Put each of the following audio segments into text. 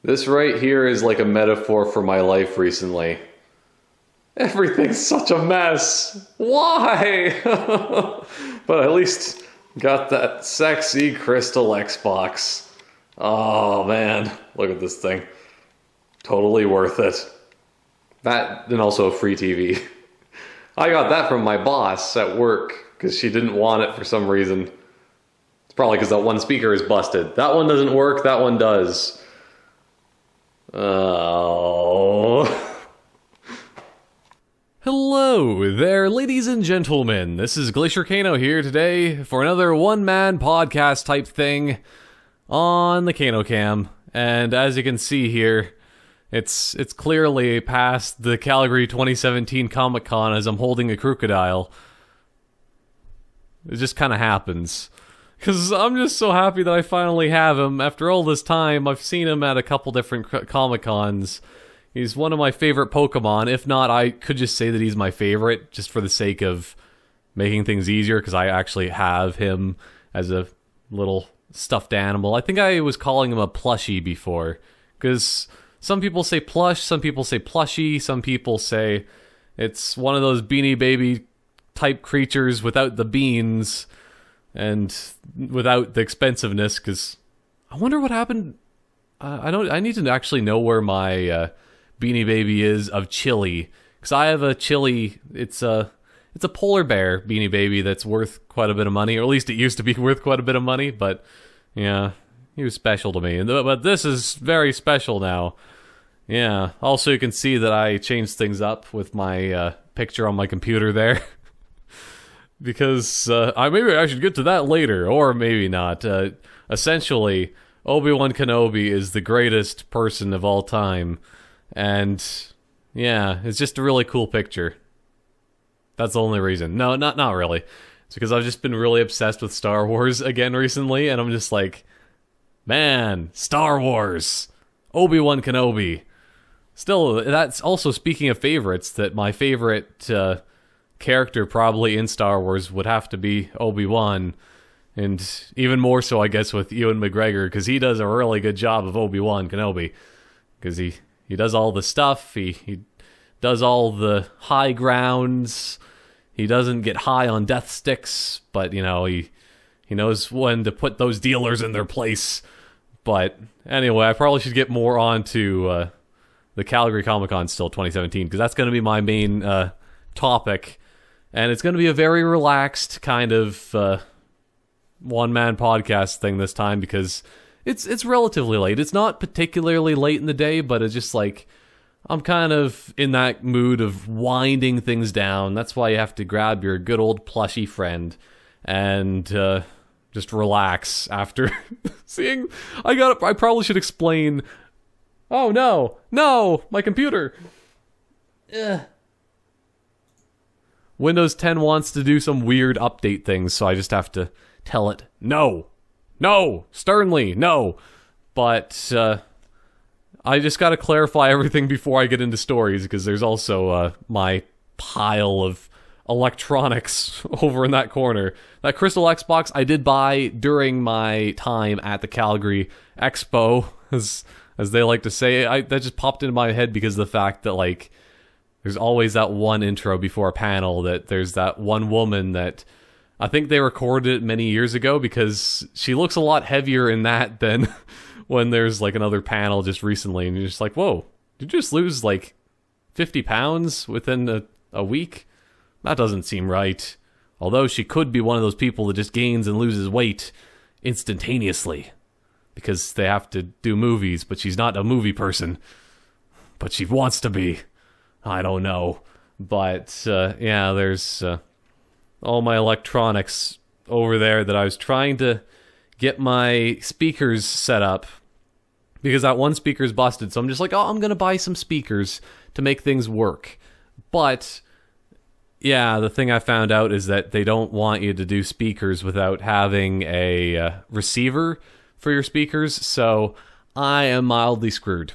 This right here is like a metaphor for my life recently. Everything's such a mess. Why? But at least got that sexy crystal Xbox. Oh man, look at this thing. Totally worth it. That and also a free TV. I got that from my boss at work because she didn't want it for some reason. It's probably because that one speaker is busted. That one doesn't work, that one does. Oh. Hello there, ladies and gentlemen. This is Glacier Kano here today for another one-man podcast type thing on the TheCanoCam. And as you can see here, it's clearly past the Calgary 2017 Comic Con as I'm holding a Krookodile. It just kind of happens. Because I'm just so happy that I finally have him. After all this time, I've seen him at a couple different Comic Cons. He's one of my favorite Pokemon. If not, I could just say that he's my favorite, just for the sake of making things easier, because I actually have him as a little stuffed animal. I think I was calling him a plushie before, because some people say plush, some people say plushie, some people say it's one of those Beanie Baby type creatures without the beans and without the expensiveness, because I wonder what happened. I need to actually know where my Beanie Baby is of Chili, because I have a Chili. It's a polar bear Beanie Baby that's worth quite a bit of money, or at least it used to be worth quite a bit of money. But yeah, he was special to me. But this is very special now. Yeah. Also, you can see that I changed things up with my picture on my computer there. Because maybe I should get to that later, or maybe not. Essentially, Obi-Wan Kenobi is the greatest person of all time. And yeah, it's just a really cool picture. That's the only reason. No, not really. It's because I've just been really obsessed with Star Wars again recently, and I'm just like, man, Star Wars, Obi-Wan Kenobi. Still, that's also, speaking of favorites, that my favorite character probably in Star Wars would have to be Obi-Wan. And even more so, I guess, with Ewan McGregor, because he does a really good job of Obi-Wan Kenobi. Because he does all the stuff, he does all the high grounds, he doesn't get high on death sticks, but, you know, he knows when to put those dealers in their place. But anyway, I probably should get more onto the Calgary Comic Con still 2017, because that's going to be my main topic. And it's going to be a very relaxed kind of one-man podcast thing this time, because it's relatively late. It's not particularly late in the day, but it's just like, I'm kind of in that mood of winding things down. That's why you have to grab your good old plushy friend and just relax after seeing... I probably should explain... Oh, no, my computer. Ugh. Windows 10 wants to do some weird update things, so I just have to tell it, no, sternly, no. But I just gotta clarify everything before I get into stories, because there's also my pile of electronics over in that corner. That Crystal Xbox I did buy during my time at the Calgary Expo, as they like to say. That just popped into my head because of the fact that, like, there's always that one intro before a panel that there's that one woman that I think they recorded it many years ago, because she looks a lot heavier in that than when there's like another panel just recently, and you're just like, whoa, did you just lose like 50 pounds within a week? That doesn't seem right. Although she could be one of those people that just gains and loses weight instantaneously because they have to do movies, but she's not a movie person. But she wants to be. I don't know. But, yeah, there's all my electronics over there that I was trying to get my speakers set up, because that one speaker's busted. So I'm just like, oh, I'm going to buy some speakers to make things work. But, yeah, the thing I found out is that they don't want you to do speakers without having a receiver for your speakers. So I am mildly screwed.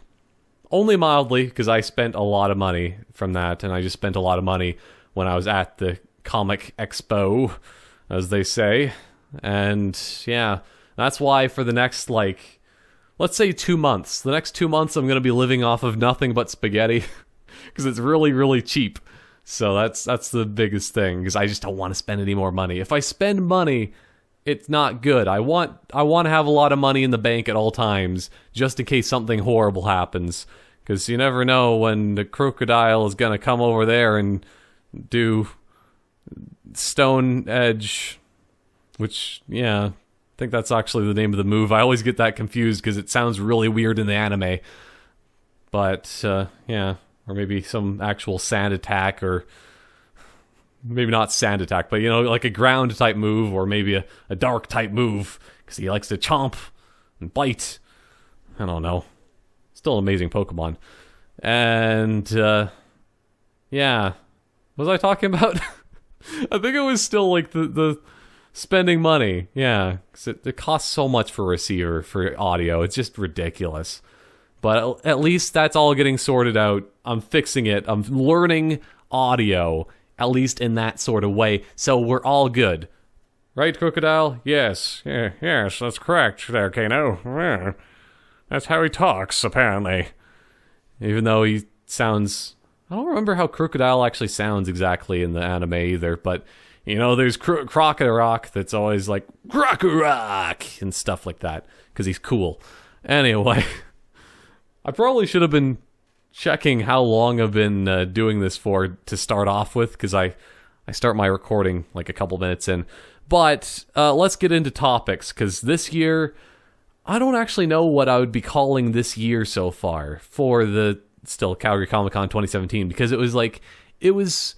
Only mildly, because I spent a lot of money from that, and I just spent a lot of money when I was at the Comic Expo, as they say. And yeah, that's why for the next, like, let's say 2 months. The next 2 months I'm going to be living off of nothing but spaghetti because it's really, really cheap. So that's the biggest thing, because I just don't want to spend any more money. If I spend money, it's not good. I want to have a lot of money in the bank at all times, just in case something horrible happens. Because you never know when the Krookodile is going to come over there and do Stone Edge, which, yeah, I think that's actually the name of the move. I always get that confused because it sounds really weird in the anime. But, yeah, or maybe some actual sand attack, or maybe not sand attack, but, you know, like a ground type move, or maybe a dark type move, because he likes to chomp and bite. I don't know. Still an amazing Pokemon. And, yeah. What was I talking about? I think it was still like the spending money. Yeah, because it costs so much for a receiver for audio. It's just ridiculous. But at least that's all getting sorted out. I'm fixing it. I'm learning audio, at least in that sort of way. So we're all good. Right, Krookodile? Yes. Yeah, yes, that's correct there, Kano. Yeah. That's how he talks, apparently. Even though he sounds... I don't remember how Krookodile actually sounds exactly in the anime either, but, you know, there's Krookodile that's always like, Krookodile, and stuff like that, because he's cool. Anyway... I probably should have been checking how long I've been doing this for to start off with, because I start my recording like a couple minutes in. But let's get into topics, because this year, I don't actually know what I would be calling this year so far for the still Calgary Comic Con 2017, because it was like, it was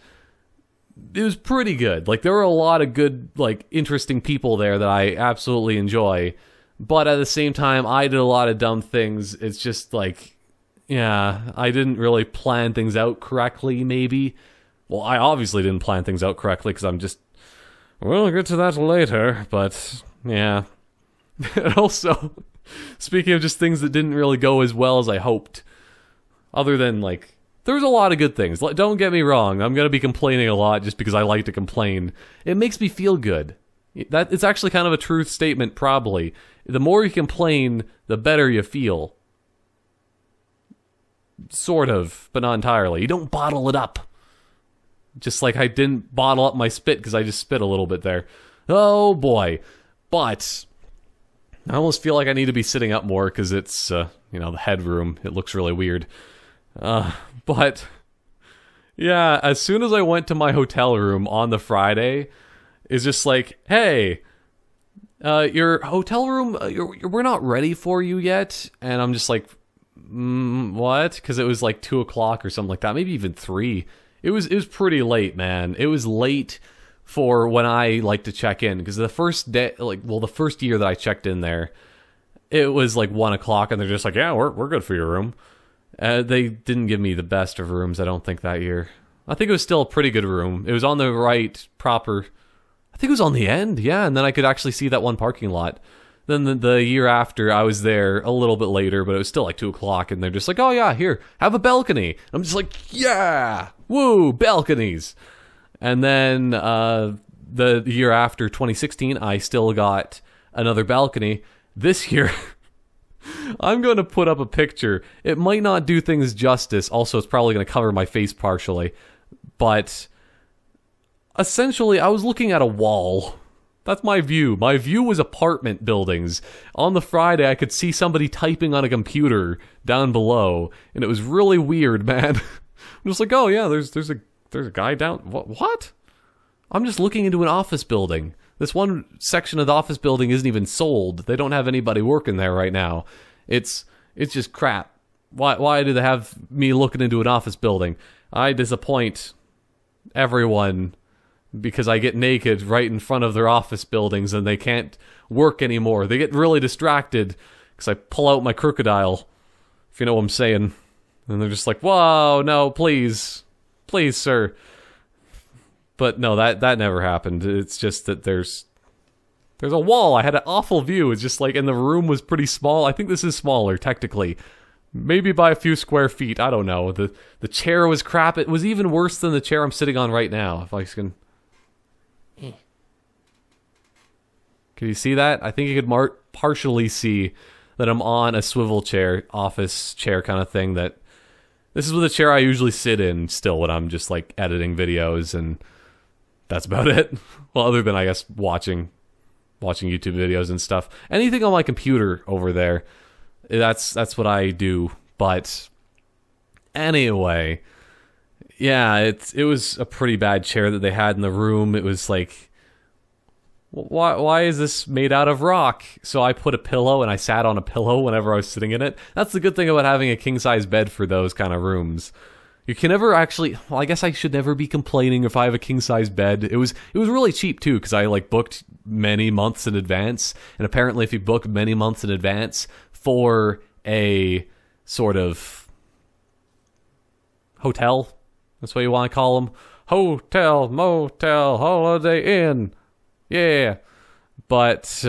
pretty good. Like, there were a lot of good, like, interesting people there that I absolutely enjoy. But at the same time, I did a lot of dumb things. It's just like, yeah, I didn't really plan things out correctly, maybe. Well, I obviously didn't plan things out correctly, because I'm just... We'll get to that later, but, yeah. And also, speaking of just things that didn't really go as well as I hoped, other than, like, there was a lot of good things. Don't get me wrong, I'm going to be complaining a lot just because I like to complain. It makes me feel good. It's actually kind of a truth statement, probably. The more you complain, the better you feel. Sort of, but not entirely. You don't bottle it up. Just like I didn't bottle up my spit because I just spit a little bit there. Oh boy. But I almost feel like I need to be sitting up more because it's, you know, the headroom. It looks really weird. But yeah, as soon as I went to my hotel room on the Friday, it's just like, hey, your hotel room, we're not ready for you yet. And I'm just like, what? Because it was like 2 o'clock or something like that, maybe even 3. It was pretty late, man. It was late for when I like to check in, because the first day, like, well, the first year that I checked in there, it was like 1 o'clock, and they're just like, yeah, we're good for your room. They didn't give me the best of rooms, I don't think, that year. I think it was still a pretty good room. It was on the right proper. I think it was on the end, yeah, and then I could actually see that one parking lot. Then the year after, I was there a little bit later, but it was still like 2 o'clock, and they're just like, oh yeah, here, have a balcony. I'm just like, yeah, woo, balconies. And then the year after, 2016, I still got another balcony. This year, I'm going to put up a picture. It might not do things justice. Also, it's probably going to cover my face partially. But essentially, I was looking at a wall. That's my view. My view was apartment buildings. On the Friday, I could see somebody typing on a computer down below, and it was really weird, man. I'm just like, oh yeah, there's a guy down. What? I'm just looking into an office building. This one section of the office building isn't even sold. They don't have anybody working there right now. It's just crap. Why do they have me looking into an office building? I disappoint everyone because I get naked right in front of their office buildings and they can't work anymore. They get really distracted because I pull out my Krookodile, if you know what I'm saying. And they're just like, whoa, no, please, sir. But no, that never happened. It's just that there's a wall. I had an awful view. It's just like, and the room was pretty small. I think this is smaller, technically. Maybe by a few square feet. I don't know. The chair was crap. It was even worse than the chair I'm sitting on right now. If I can... Can you see that? I think you could partially see that I'm on a swivel chair, office chair kind of thing. That this is the chair I usually sit in still when I'm just like editing videos, and that's about it. Well, other than I guess watching YouTube videos and stuff. Anything on my computer over there, that's what I do. But anyway, yeah, it was a pretty bad chair that they had in the room. It was like, why is this made out of rock? So I put a pillow and I sat on a pillow whenever I was sitting in it. That's the good thing about having a king-size bed for those kind of rooms. You can never actually, well, I guess I should never be complaining if I have a king-size bed. It was really cheap too, because I like booked many months in advance, and apparently if you book many months in advance for a sort of hotel, that's what you want to call them, hotel, motel, holiday inn, yeah. But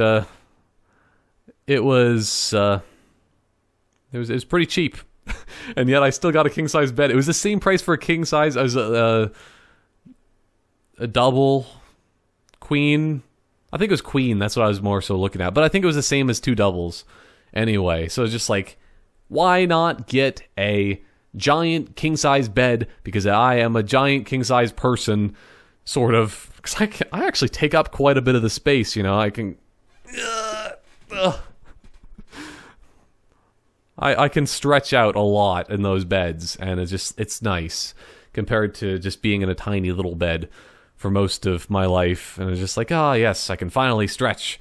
it was pretty cheap. And yet I still got a king-size bed. It was the same price for a king-size as a double queen. I think it was queen. That's what I was more so looking at. But I think it was the same as two doubles anyway. So it's just like, why not get a giant king-size bed? Because I am a giant king-size person, sort of. Because I actually take up quite a bit of the space, you know. I can... I can stretch out a lot in those beds, and it's nice compared to just being in a tiny little bed for most of my life. And it's just like, oh yes, I can finally stretch.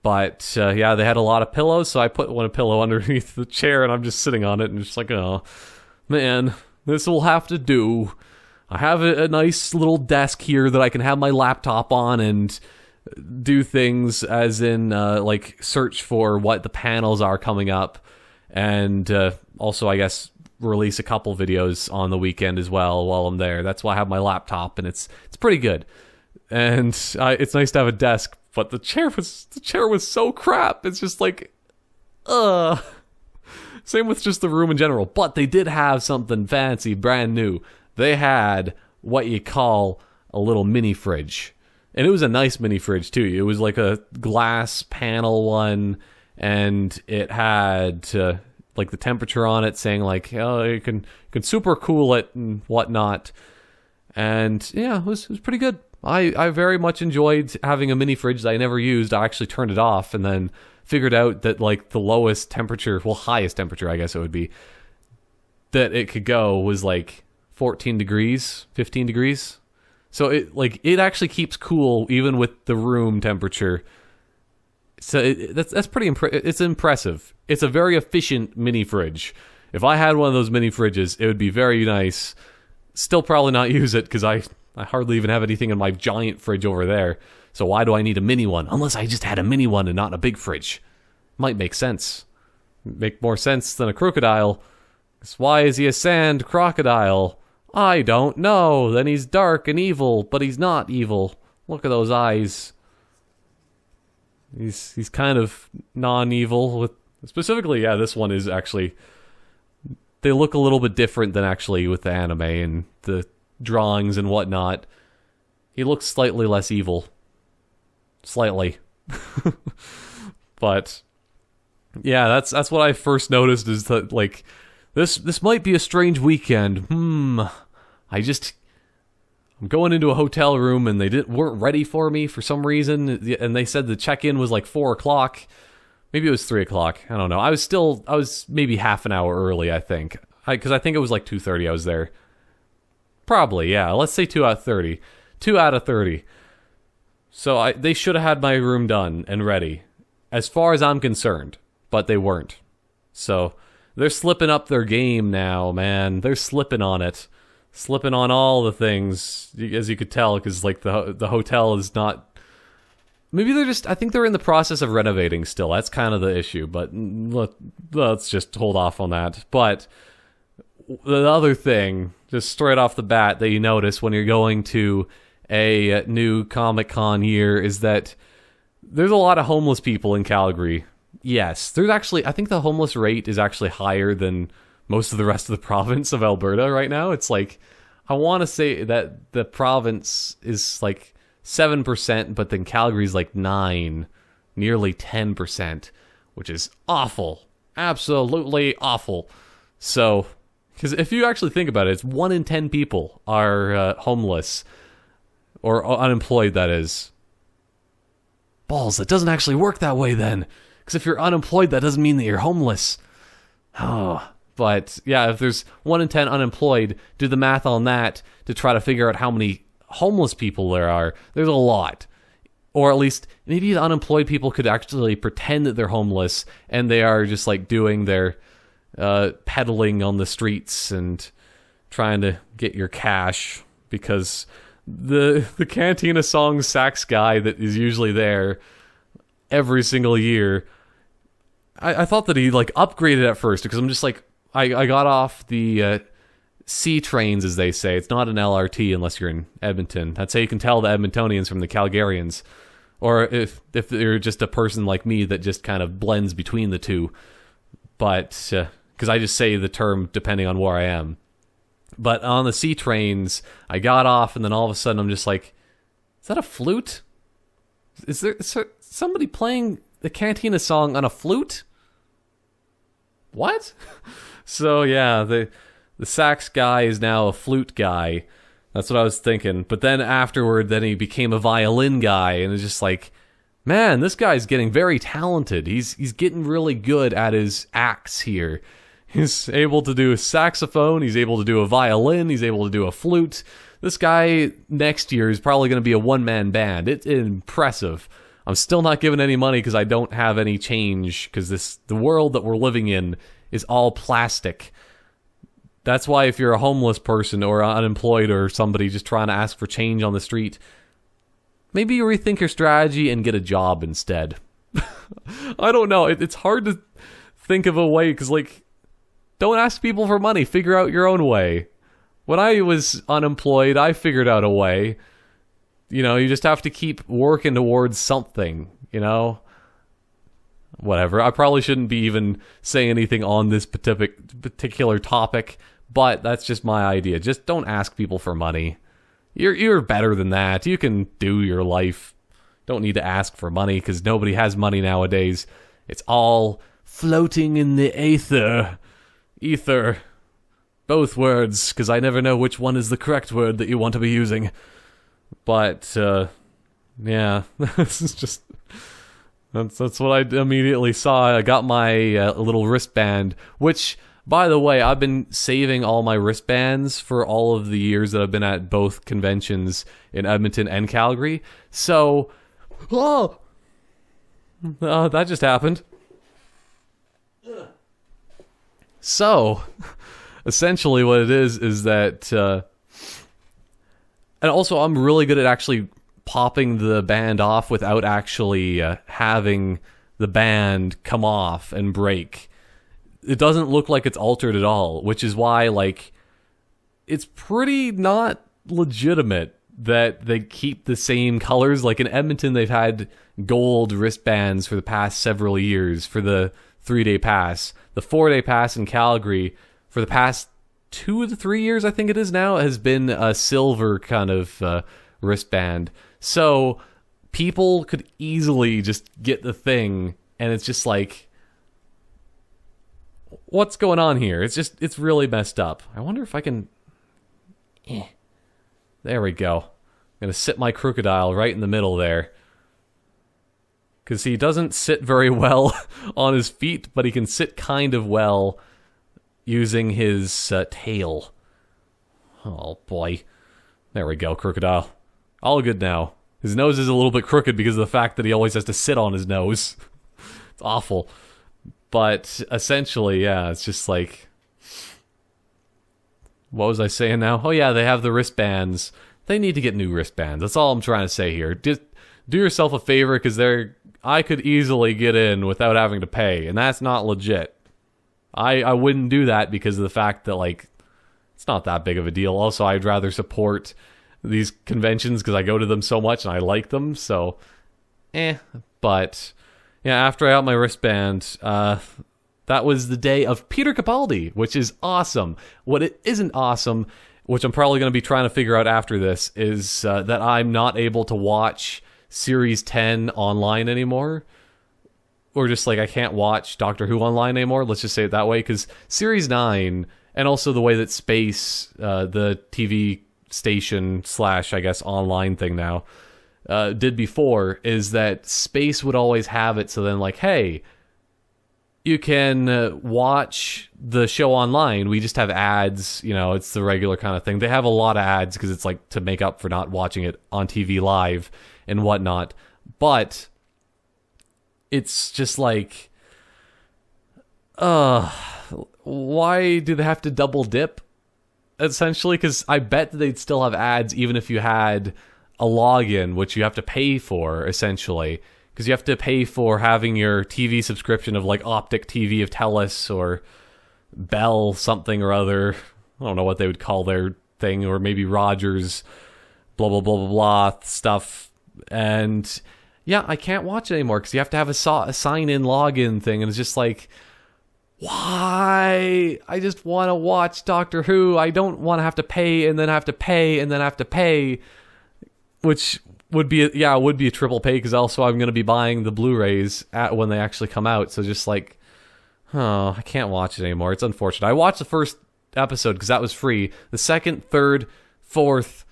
But yeah, they had a lot of pillows, so I put one pillow underneath the chair, and I'm just sitting on it, and just like, oh man, this will have to do. I have a nice little desk here that I can have my laptop on and do things, as in like search for what the panels are coming up. And also, I guess, release a couple videos on the weekend as well while I'm there. That's why I have my laptop, and it's pretty good. And it's nice to have a desk, but the chair was so crap. It's just like, Same with just the room in general. But they did have something fancy, brand new. They had what you call a little mini fridge. And it was a nice mini fridge, too. It was like a glass panel one, and it had like the temperature on it saying like, oh, you can super cool it and whatnot. And yeah, it was pretty good. I very much enjoyed having a mini fridge that I never used. I actually turned it off and then figured out that like the lowest temperature, well, highest temperature I guess it would be, that it could go was like 14 degrees, 15 degrees. So it actually keeps cool even with the room temperature. So that's pretty it's impressive. It's a very efficient mini fridge. If I had one of those mini fridges, it would be very nice. Still probably not use it because I hardly even have anything in my giant fridge over there. So why do I need a mini one? Unless I just had a mini one and not a big fridge. Might make sense. Make more sense than a crocodile. Why is he a sand crocodile? I don't know. Then he's dark and evil, but he's not evil. Look at those eyes. He's kind of non-evil. With specifically, yeah, this one is actually... They look a little bit different than actually with the anime and the drawings and whatnot. He looks slightly less evil. Slightly. But yeah, that's what I first noticed, is that like this might be a strange weekend. I'm going into a hotel room and they weren't ready for me for some reason, and they said the check-in was like 4 o'clock. Maybe it was 3 o'clock. I don't know. I was maybe half an hour early, I think. Because I think it was like 2:30 I was there. Probably, yeah. Let's say 2 out of 30. 2 out of 30. So they should have had my room done and ready, as far as I'm concerned. But they weren't. So they're slipping up their game now, man. They're slipping on it. Slipping on all the things, as you could tell, because like the hotel is not... Maybe I think they're in the process of renovating still. That's kind of the issue, but let's just hold off on that. But the other thing, just straight off the bat, that you notice when you're going to a new Comic Con year is that there's a lot of homeless people in Calgary. Yes, there's actually, I think the homeless rate is actually higher than most of the rest of the province of Alberta right now. It's like, I want to say that the province is like 7%, but then Calgary's like 9, nearly 10%, which is awful. Absolutely awful. So, because if you actually think about it, it's 1 in 10 people are homeless. Or unemployed, that is. Balls, it doesn't actually work that way then. Because if you're unemployed, that doesn't mean that you're homeless. Oh, but yeah, if there's 1 in 10 unemployed, do the math on that to try to figure out how many homeless people there are. There's a lot. Or at least, maybe the unemployed people could actually pretend that they're homeless and they are just like doing their peddling on the streets and trying to get your cash, because the Cantina Song sax guy that is usually there every single year, I thought that he like upgraded at first, because I'm just like, I got off the C trains, as they say. It's not an LRT unless you're in Edmonton. That's how you can tell the Edmontonians from the Calgarians. Or if you're just a person like me that just kind of blends between the two. But, because I just say the term depending on where I am. But on the C trains, I got off, and then all of a sudden I'm just like, is that a flute? Is there somebody playing the Cantina Song on a flute? What? So yeah, the sax guy is now a flute guy. That's what I was thinking. But then afterward, then he became a violin guy, and it's just like, man, this guy's getting very talented. He's getting really good at his acts here. He's able to do a saxophone, he's able to do a violin, he's able to do a flute. This guy next year is probably going to be a one-man band. It's impressive. I'm still not giving any money because I don't have any change, because the world that we're living in is all plastic. That's why if you're a homeless person or unemployed or somebody just trying to ask for change on the street, maybe you rethink your strategy and get a job instead. I don't know. It's hard to think of a way, because, like, don't ask people for money. Figure out your own way. When I was unemployed, I figured out a way. You know, you just have to keep working towards something, you know? Whatever. I probably shouldn't be even saying anything on this particular topic, but that's just my idea. Just don't ask people for money. You're better than that. You can do your life. Don't need to ask for money, because nobody has money nowadays. It's all floating in the aether. Ether. Both words, because I never know which one is the correct word that you want to be using. But, yeah, this is just... That's what I immediately saw. I got my little wristband, which, by the way, I've been saving all my wristbands for all of the years that I've been at both conventions in Edmonton and Calgary. So, that just happened. So, essentially what it is that, and also I'm really good at actually popping the band off without actually having the band come off and break. It doesn't look like it's altered at all, which is why, like, it's pretty not legitimate that they keep the same colors. Like in Edmonton, they've had gold wristbands for the past several years for the 3-day pass. The 4-day pass in Calgary for the past 2 to 3 years, I think it is now, has been a silver kind of wristband. So people could easily just get the thing, and it's just like, what's going on here? It's really messed up. I wonder if I can... There we go. I'm going to sit my Krookodile right in the middle there. Because he doesn't sit very well on his feet, but he can sit kind of well using his tail. Oh boy. There we go, Krookodile. All good now. His nose is a little bit crooked because of the fact that he always has to sit on his nose. It's awful. But essentially, yeah, it's just like... What was I saying now? Oh yeah, they have the wristbands. They need to get new wristbands. That's all I'm trying to say here. Just do yourself a favor, because I could easily get in without having to pay, and that's not legit. I wouldn't do that because of the fact that, like, it's not that big of a deal. Also, I'd rather support these conventions because I go to them so much and I like them, so but yeah, after I got my wristband, that was the day of Peter Capaldi, which is awesome. What it isn't awesome, which I'm probably going to be trying to figure out after this, is that I'm not able to watch Series 10 online anymore, or just like I can't watch Doctor Who online anymore. Let's just say it that way, because Series 9, and also the way that Space, the TV station slash, I guess, online thing now, did before, is that Space would always have it so then like, hey, you can watch the show online. We just have ads, it's the regular kind of thing. They have a lot of ads because it's like to make up for not watching it on TV live and whatnot. But it's just like, why do they have to double dip? Essentially, because I bet that they'd still have ads even if you had a login, which you have to pay for, essentially. Because you have to pay for having your TV subscription of like Optic TV of TELUS or Bell something or other. I don't know what they would call their thing, or maybe Rogers, blah, blah, blah, blah, blah stuff. And yeah, I can't watch it anymore because you have to have a sign-in login thing. And it's just like, why? I just want to watch Doctor Who. I don't want to have to pay and then have to pay and then have to pay, which would be a triple pay, because also I'm going to be buying the Blu-rays when they actually come out. So just like, I can't watch it anymore. It's unfortunate. I watched the first episode because that was free. The second, third, fourth,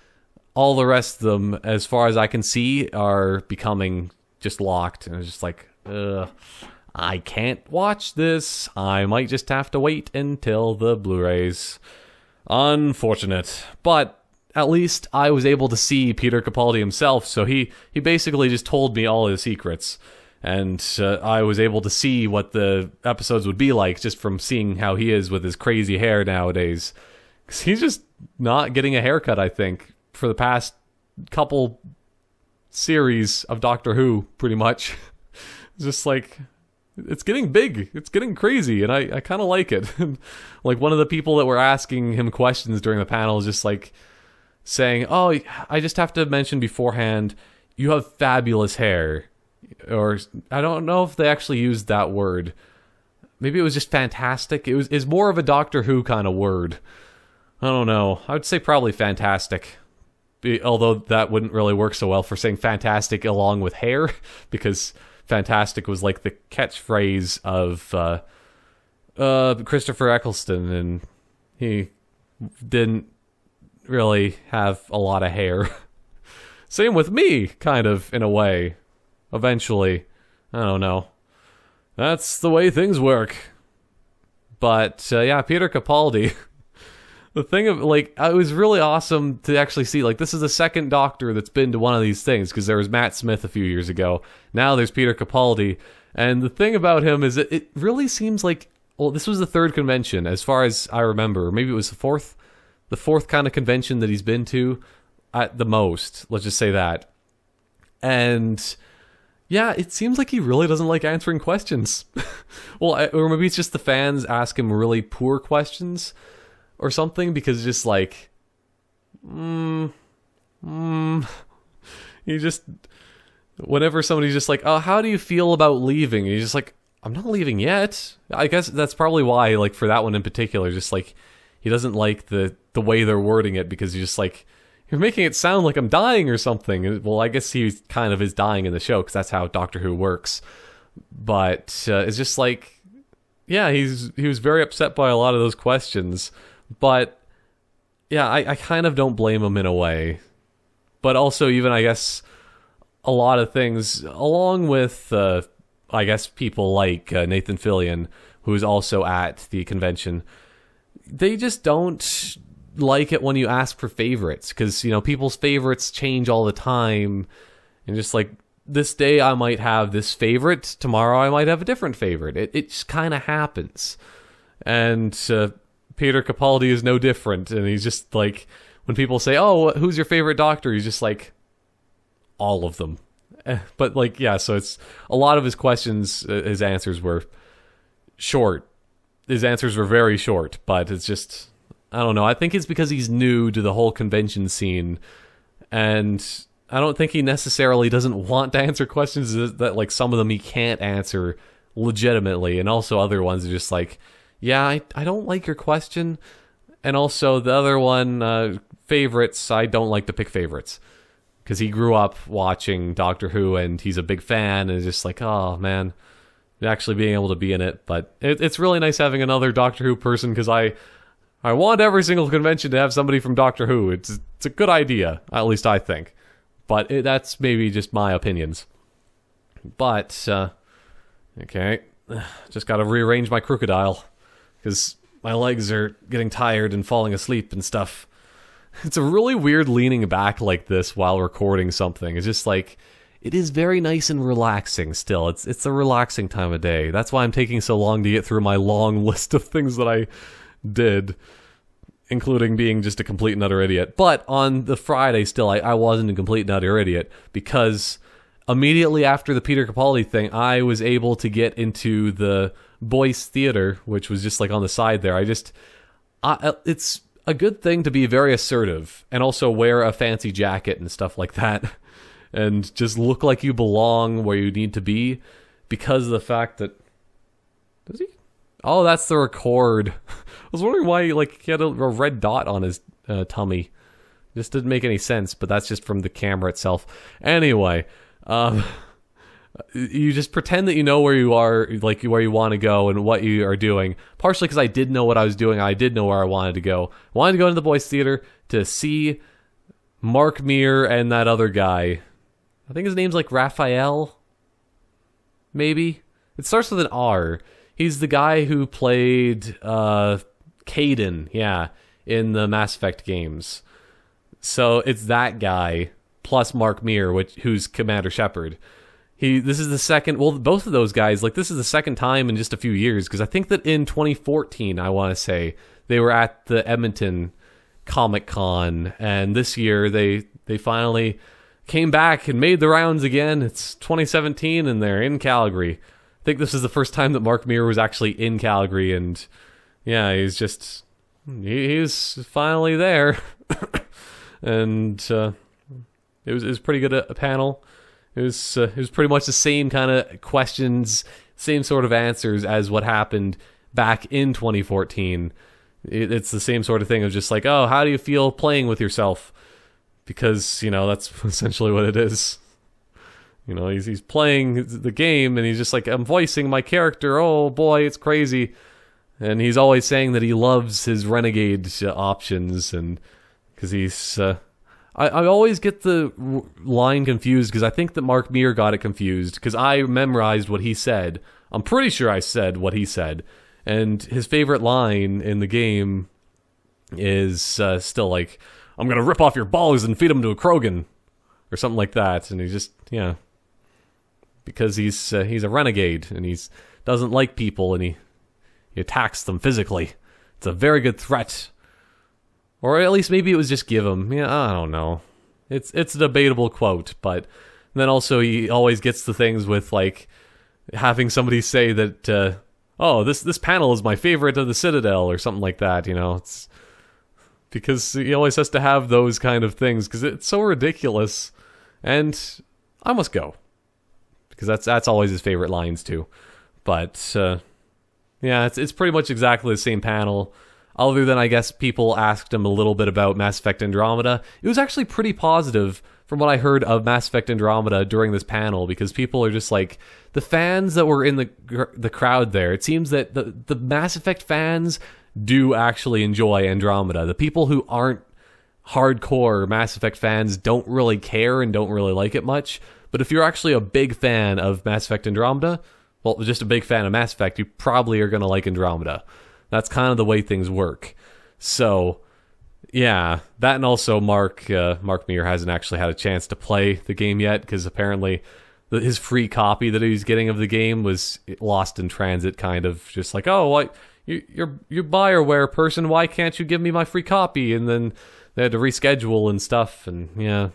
all the rest of them, as far as I can see, are becoming just locked. And it's just like, I can't watch this. I might just have to wait until the Blu-rays. Unfortunate. But at least I was able to see Peter Capaldi himself, so he basically just told me all his secrets. And I was able to see what the episodes would be like just from seeing how he is with his crazy hair nowadays. Because he's just not getting a haircut, I think, for the past couple series of Doctor Who, pretty much. Just like, it's getting big. It's getting crazy, and I kind of like it. Like, one of the people that were asking him questions during the panel is just like saying, oh, I just have to mention beforehand, you have fabulous hair. Or, I don't know if they actually used that word. Maybe it was just fantastic. It's more of a Doctor Who kind of word. I don't know. I would say probably fantastic. Although that wouldn't really work so well for saying fantastic along with hair, because fantastic was like the catchphrase of Christopher Eccleston, and he didn't really have a lot of hair. Same with me, kind of, in a way. Eventually. I don't know. That's the way things work. But, yeah, Peter Capaldi. The thing of, like, it was really awesome to actually see, like, this is the second Doctor that's been to one of these things, because there was Matt Smith a few years ago. Now there's Peter Capaldi. And the thing about him is that it really seems like, well, this was the third convention, as far as I remember. Maybe it was the fourth kind of convention that he's been to at the most. Let's just say that. And yeah, it seems like he really doesn't like answering questions. Well, or maybe it's just the fans ask him really poor questions or something, because just like, he just, whenever somebody's just like, oh, how do you feel about leaving? And he's just like, I'm not leaving yet. I guess that's probably why, like, for that one in particular, just like, he doesn't like the way they're wording it, because he's just like, you're making it sound like I'm dying or something. Well, I guess he kind of is dying in the show, because that's how Doctor Who works. But it's just like, yeah, he was very upset by a lot of those questions. But yeah, I kind of don't blame him in a way. But also, even, I guess, a lot of things, along with, I guess, people like Nathan Fillion, who's also at the convention, they just don't like it when you ask for favorites, because, people's favorites change all the time. And just like, this day I might have this favorite, tomorrow I might have a different favorite. It just kind of happens. And Peter Capaldi is no different. And he's just like, when people say, oh, who's your favorite Doctor? He's just like, all of them. But like, yeah, so it's a lot of his questions, his answers were short. His answers were very short, but it's just, I don't know. I think it's because he's new to the whole convention scene, and I don't think he necessarily doesn't want to answer questions that, like, some of them he can't answer legitimately, and also other ones are just like, yeah, I don't like your question, and also the other one, favorites, I don't like to pick favorites, because he grew up watching Doctor Who, and he's a big fan, and it's just like, oh, man, actually being able to be in it. But it's really nice having another Doctor Who person, because I want every single convention to have somebody from Doctor Who. It's a good idea, at least I think. But that's maybe just my opinions. But, okay, just gotta rearrange my Krookodile, because my legs are getting tired and falling asleep and stuff. It's a really weird leaning back like this while recording something. It's just like, it is very nice and relaxing still. It's a relaxing time of day. That's why I'm taking so long to get through my long list of things that I did, including being just a complete and utter idiot. But on the Friday still, I wasn't a complete and utter idiot, because immediately after the Peter Capaldi thing, I was able to get into the Boyce Theater, which was just like on the side there. It's a good thing to be very assertive and also wear a fancy jacket and stuff like that and just look like you belong where you need to be, because of the fact that... Does he? Oh, that's the record. I was wondering why he had a red dot on his tummy. Just didn't make any sense, but that's just from the camera itself. Anyway, you just pretend that you know where you are, like where you want to go and what you are doing. Partially because I did know what I was doing. I did know where I wanted to go. I wanted to go to the Boyce Theater to see Mark Meer and that other guy. I think his name's like Raphael, maybe? It starts with an R. He's the guy who played Caden, yeah, in the Mass Effect games. So it's that guy plus Mark Meer, who's Commander Shepard. This is the second, well, both of those guys, like, this is the second time in just a few years, because I think that in 2014, I want to say, they were at the Edmonton Comic Con, and this year they finally came back and made the rounds again. It's 2017, and they're in Calgary. I think this is the first time that Mark Meer was actually in Calgary, and yeah, he's finally there. And it was pretty good a panel. It was pretty much the same kind of questions, same sort of answers as what happened back in 2014. It's the same sort of thing of just like, oh, how do you feel playing with yourself? Because, that's essentially what it is. He's playing the game, and he's just like, I'm voicing my character. Oh boy, it's crazy. And he's always saying that he loves his renegade options, and because he's... I always get the line confused, because I think that Mark Meer got it confused, because I memorized what he said. I'm pretty sure I said what he said. And his favorite line in the game is still like, I'm going to rip off your balls and feed them to a Krogan, or something like that. And he's just, yeah. Because he's a renegade, and he doesn't like people, and he attacks them physically. It's a very good threat. Or at least maybe it was just give him. Yeah, I don't know. It's a debatable quote, but then also he always gets the things with like having somebody say that, oh, this panel is my favorite of the Citadel, or something like that. It's because he always has to have those kind of things because it's so ridiculous, and I must go because that's always his favorite lines too. But yeah, it's pretty much exactly the same panel. Other than, I guess, people asked him a little bit about Mass Effect Andromeda. It was actually pretty positive from what I heard of Mass Effect Andromeda during this panel, because people are just like, the fans that were in the crowd there, it seems that the Mass Effect fans do actually enjoy Andromeda. The people who aren't hardcore Mass Effect fans don't really care and don't really like it much. But if you're actually a big fan of Mass Effect Andromeda, well, just a big fan of Mass Effect, you probably are going to like Andromeda. That's kind of the way things work. So, yeah, that, and also Mark Meer hasn't actually had a chance to play the game yet, because apparently his free copy that he was getting of the game was lost in transit, kind of just like, oh, what, you're Bioware person, why can't you give me my free copy? And then they had to reschedule and stuff, and yeah.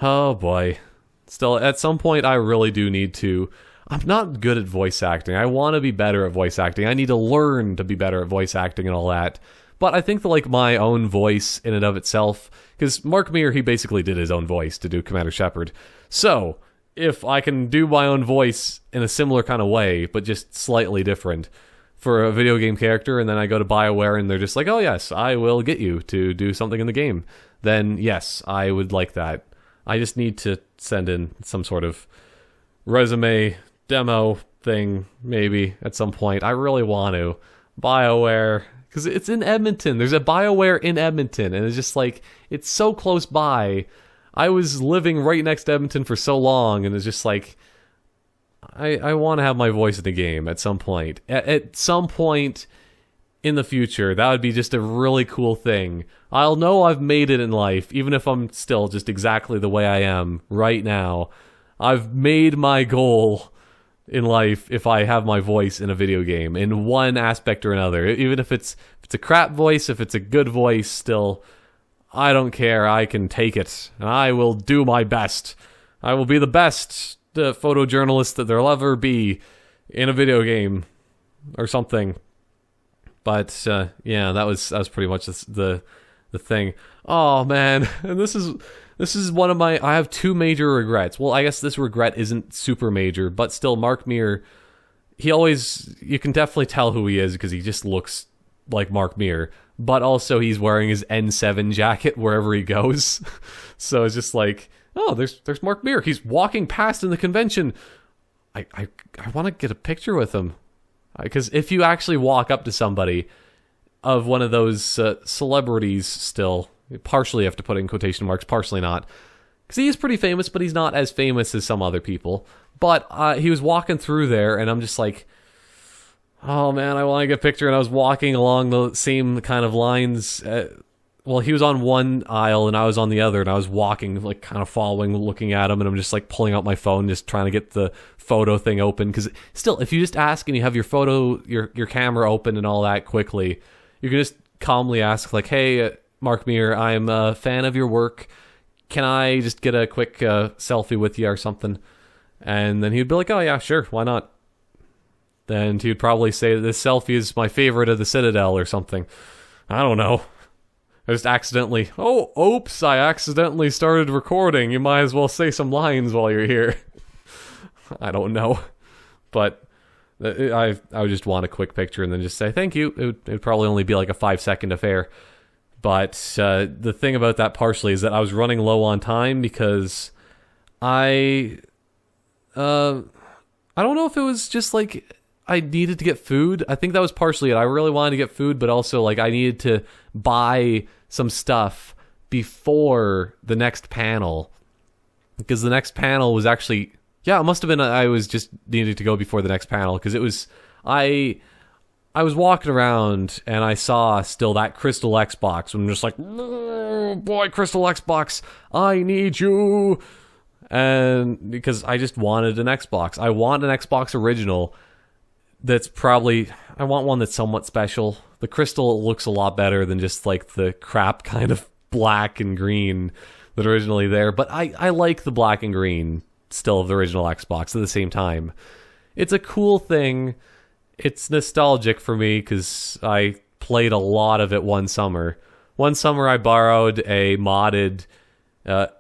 Oh boy. Still, at some point I really do need to... I'm not good at voice acting. I want to be better at voice acting. I need to learn to be better at voice acting and all that. But I think that, like, my own voice in and of itself, because Mark Meer, he basically did his own voice to do Commander Shepard. So, if I can do my own voice in a similar kind of way, but just slightly different for a video game character, and then I go to BioWare and they're just like, oh yes, I will get you to do something in the game, then yes, I would like that. I just need to send in some sort of resume, demo, thing, maybe, at some point. I really want to. BioWare, because it's in Edmonton. There's a BioWare in Edmonton, and it's just like, it's so close by. I was living right next to Edmonton for so long, and it's just like, I want to have my voice in the game at some point. At some point in the future, that would be just a really cool thing. I'll know I've made it in life, even if I'm still just exactly the way I am right now. I've made my goal in life if I have my voice in a video game, in one aspect or another. Even if it's a crap voice, if it's a good voice, still, I don't care. I can take it. I will do my best. I will be the best photojournalist that there'll ever be in a video game or something. But yeah, that was pretty much the thing. Oh man, and this is one of my. I have two major regrets. Well, I guess this regret isn't super major, but still, Mark Meer. You can definitely tell who he is because he just looks like Mark Meer. But also, he's wearing his N7 jacket wherever he goes. So it's just like, oh, there's Mark Meer. He's walking past in the convention. I want to get a picture with him. Because if you actually walk up to somebody of one of those celebrities still, partially you have to put in quotation marks, partially not. Because he is pretty famous, but he's not as famous as some other people. But he was walking through there, and I'm just like, oh man, I want to get a picture. And I was walking along the same kind of lines. Well, he was on one aisle, and I was on the other, and I was walking, like, kind of following, looking at him, and I'm just, like, pulling out my phone, just trying to get the photo thing open, because still, if you just ask and you have your photo, your camera open and all that quickly, you can just calmly ask, like, hey, Mark Meer, I'm a fan of your work, can I just get a quick selfie with you or something? And then he'd be like, oh yeah, sure, why not? Then he'd probably say, this selfie is my favorite of the Citadel or something. I don't know. I just accidentally, oops, I accidentally started recording. You might as well say some lines while you're here. I don't know. But I would just want a quick picture and then just say thank you. It would probably only be like a 5-second affair. But the thing about that partially is that I was running low on time because I don't know if it was just like I needed to get food. I think that was partially it. I really wanted to get food, but also like I needed to buy some stuff before the next panel, because the next panel was actually, yeah, it must have been I was just needed to go before the next panel, because it was I was walking around and I saw still that Crystal Xbox. I'm just like, oh boy, Crystal Xbox, I need you. And because I just wanted an Xbox. I want an Xbox original that's probably, I want one that's somewhat special. The Crystal looks a lot better than just like the crap kind of black and green that originally there. But I like the black and green still of the original Xbox at the same time. It's a cool thing. It's nostalgic for me because I played a lot of it one summer. One summer I borrowed a modded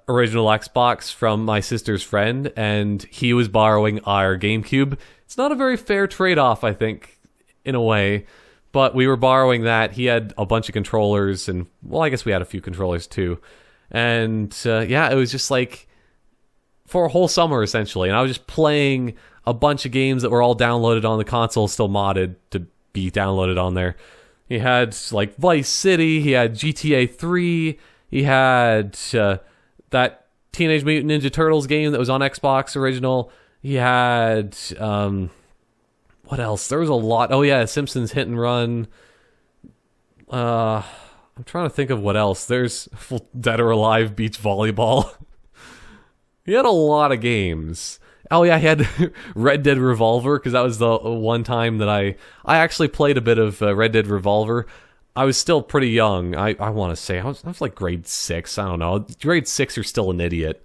original Xbox from my sister's friend, and he was borrowing our GameCube. It's not a very fair trade-off, I think, in a way, but we were borrowing that. He had a bunch of controllers, and, well, I guess we had a few controllers too. And, yeah, it was just like, for a whole summer, essentially, and I was just playing a bunch of games that were all downloaded on the console, still modded to be downloaded on there. He had, like, Vice City, he had GTA 3, he had that Teenage Mutant Ninja Turtles game that was on Xbox original. He had, what else? There was a lot. Oh yeah, Simpsons Hit and Run. I'm trying to think of what else. There's Dead or Alive Beach Volleyball. He had a lot of games. Oh yeah, he had Red Dead Revolver, because that was the one time that I actually played a bit of Red Dead Revolver. I was still pretty young. I want to say I was like grade 6. I don't know. Grade 6, you're still an idiot.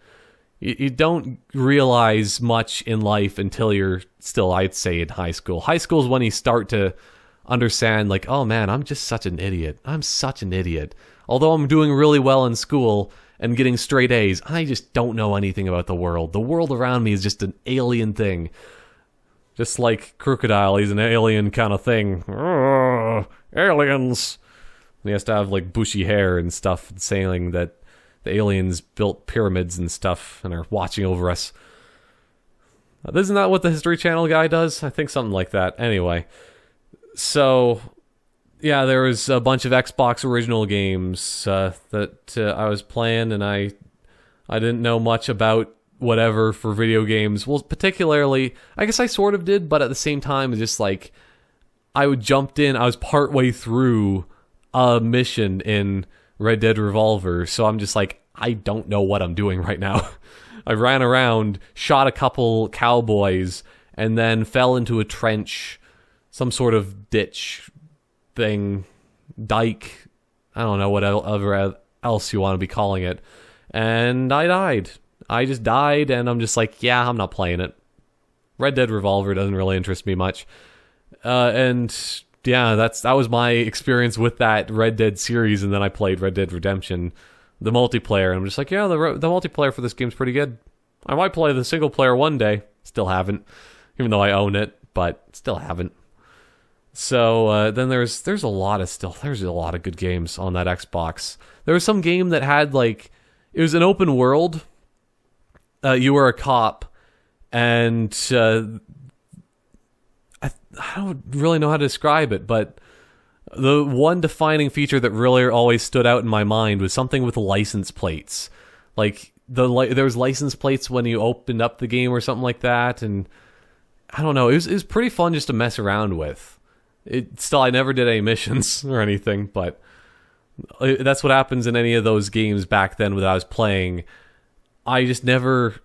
You don't realize much in life until you're still, I'd say, in high school. High school is when you start to understand, like, oh man, I'm just such an idiot. I'm such an idiot. Although I'm doing really well in school and getting straight A's, I just don't know anything about the world. The world around me is just an alien thing. Just like Krookodile, he's an alien kind of thing. Aliens! And he has to have, like, bushy hair and stuff, saying that the aliens built pyramids and stuff and are watching over us. Isn't that what the History Channel guy does? I think something like that. Anyway, so yeah, there was a bunch of Xbox original games that I was playing, and I didn't know much about whatever for video games. Well, particularly, I guess I sort of did, but at the same time, it's just like I jumped in. I was partway through a mission in Red Dead Revolver, so I'm just like, I don't know what I'm doing right now. I ran around, shot a couple cowboys, and then fell into a trench, some sort of ditch thing, dike, I don't know whatever else you want to be calling it, and I died. I just died, and I'm just like, yeah, I'm not playing it. Red Dead Revolver doesn't really interest me much. And yeah, that was my experience with that Red Dead series, and then I played Red Dead Redemption, the multiplayer, and I'm just like, yeah, the multiplayer for this game's pretty good. I might play the single player one day. Still haven't, even though I own it, but still haven't. So then there's a lot of good games on that Xbox. There was some game that had like, it was an open world. You were a cop, and I don't really know how to describe it, but the one defining feature that really always stood out in my mind was something with license plates. Like, there was license plates when you opened up the game or something like that, and I don't know, it was pretty fun just to mess around with. I never did any missions or anything, but that's what happens in any of those games back then when I was playing. I just never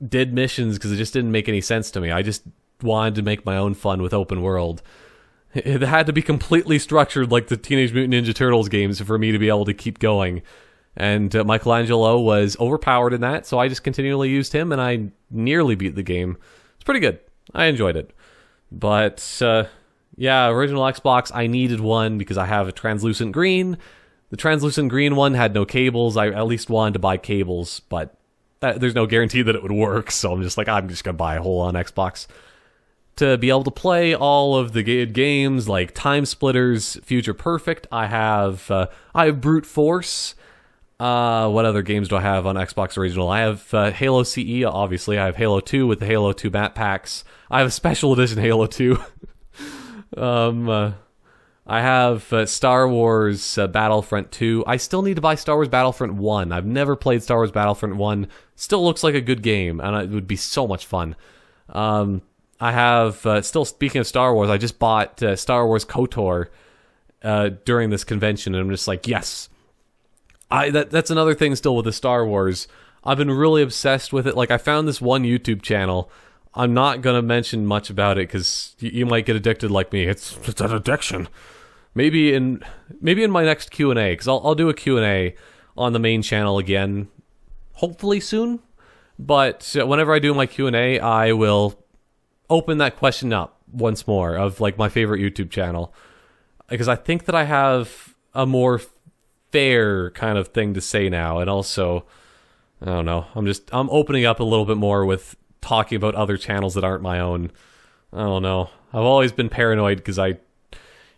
did missions because it just didn't make any sense to me. I just wanted to make my own fun with open world. It had to be completely structured like the Teenage Mutant Ninja Turtles games for me to be able to keep going. And Michelangelo was overpowered in that, so I just continually used him, and I nearly beat the game. It's pretty good. I enjoyed it. But, yeah, original Xbox, I needed one because I have a translucent green. The translucent green one had no cables. I at least wanted to buy cables, but there's no guarantee that it would work, so I'm just like, I'm just going to buy a whole-on Xbox. To be able to play all of the good games like Time Splitters, Future Perfect, I have Brute Force. What other games do I have on Xbox Original? I have Halo CE, obviously. I have Halo 2 with the Halo 2 map packs. I have a special edition Halo 2. I have Star Wars Battlefront 2. I still need to buy Star Wars Battlefront 1. I've never played Star Wars Battlefront 1. Still looks like a good game, and it would be so much fun. I have, still speaking of Star Wars, I just bought Star Wars KOTOR during this convention, and I'm just like, yes. That's another thing still with the Star Wars. I've been really obsessed with it. Like, I found this one YouTube channel. I'm not going to mention much about it because you might get addicted like me. It's an addiction. Maybe in my next Q&A, because I'll do a Q&A on the main channel again, hopefully soon. But whenever I do my Q&A, I will open that question up once more of like my favorite YouTube channel, because I think that I have a more fair kind of thing to say now, and also I don't know, I'm opening up a little bit more with talking about other channels that aren't my own. I don't know, I've always been paranoid because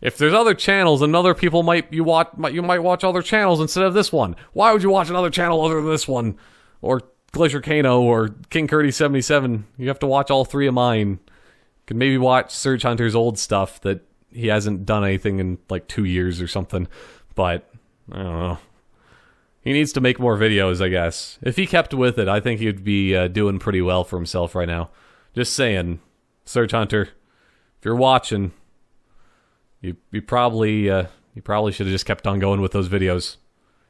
if there's other channels and other people you might watch other channels instead of this one. Why would you watch another channel other than this one? Or Glacier Kano or King Curdy 77. You have to watch all three of mine. You could maybe watch Surge Hunter's old stuff that he hasn't done anything in like 2 years or something. But I don't know. He needs to make more videos, I guess. If he kept with it, I think he'd be doing pretty well for himself right now. Just saying, Surge Hunter, if you're watching, you probably should have just kept on going with those videos.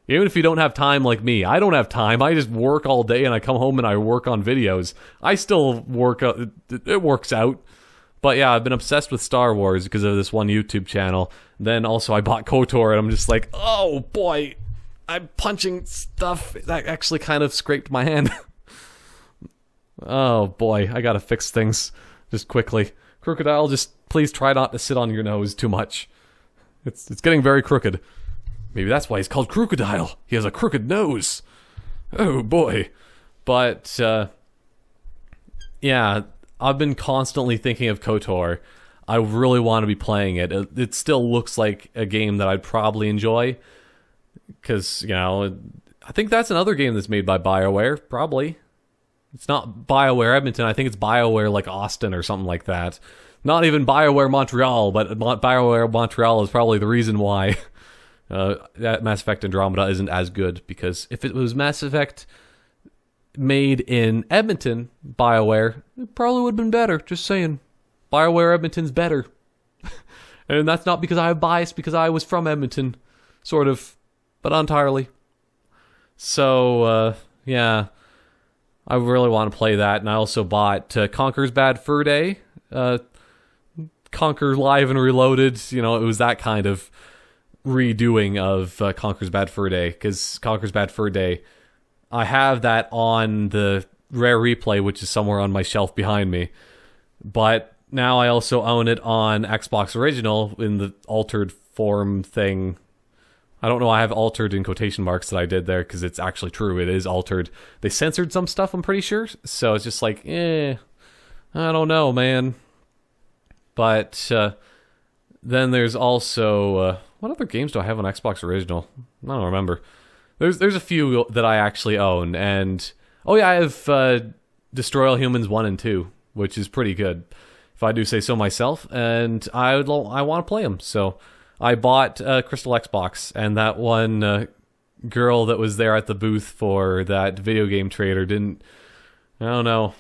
Even if you don't have time like me. I don't have time. I just work all day and I come home and I work on videos. I still work. It works out. But yeah, I've been obsessed with Star Wars because of this one YouTube channel. Then also I bought KOTOR and I'm just like, oh boy, I'm punching stuff. That actually kind of scraped my hand. Oh boy, I gotta fix things just quickly. Krookodile, just please try not to sit on your nose too much. It's getting very crooked. Maybe that's why he's called Krookodile. He has a crooked nose. Oh boy. But yeah, I've been constantly thinking of KOTOR. I really want to be playing it. It still looks like a game that I'd probably enjoy. Because, you know, I think that's another game that's made by BioWare, probably. It's not BioWare Edmonton. I think it's BioWare like Austin or something like that. Not even BioWare Montreal, but BioWare Montreal is probably the reason why that Mass Effect Andromeda isn't as good. Because if it was Mass Effect made in Edmonton, BioWare, it probably would have been better. Just saying. BioWare Edmonton's better. And that's not because I have bias, because I was from Edmonton. Sort of. But not entirely. So, yeah. I really want to play that. And I also bought Conker's Bad Fur Day. Conker Live and Reloaded. You know, it was that kind of redoing of Conker's Bad Fur Day. Because Conker's Bad Fur Day, I have that on the Rare Replay, which is somewhere on my shelf behind me. But now I also own it on Xbox Original in the altered form thing. I don't know, I have altered in quotation marks that I did there because it's actually true. It is altered. They censored some stuff, I'm pretty sure. So it's just like, I don't know, man. But then there's also... what other games do I have on Xbox Original? I don't remember. There's a few that I actually own. And, oh yeah, I have Destroy All Humans 1 and 2, which is pretty good, if I do say so myself. And I want to play them, so... I bought Crystal Xbox, and that one girl that was there at the booth for that video game trader didn't... I don't know.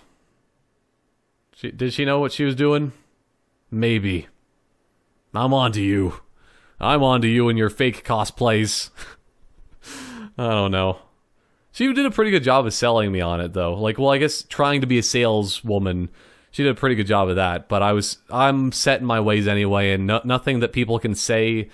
Did she know what she was doing? Maybe. I'm on to you. I'm on to you and your fake cosplays. I don't know. She did a pretty good job of selling me on it, though. Like, well, I guess trying to be a saleswoman... She did a pretty good job of that, but I'm set in my ways anyway, and nothing that people can say,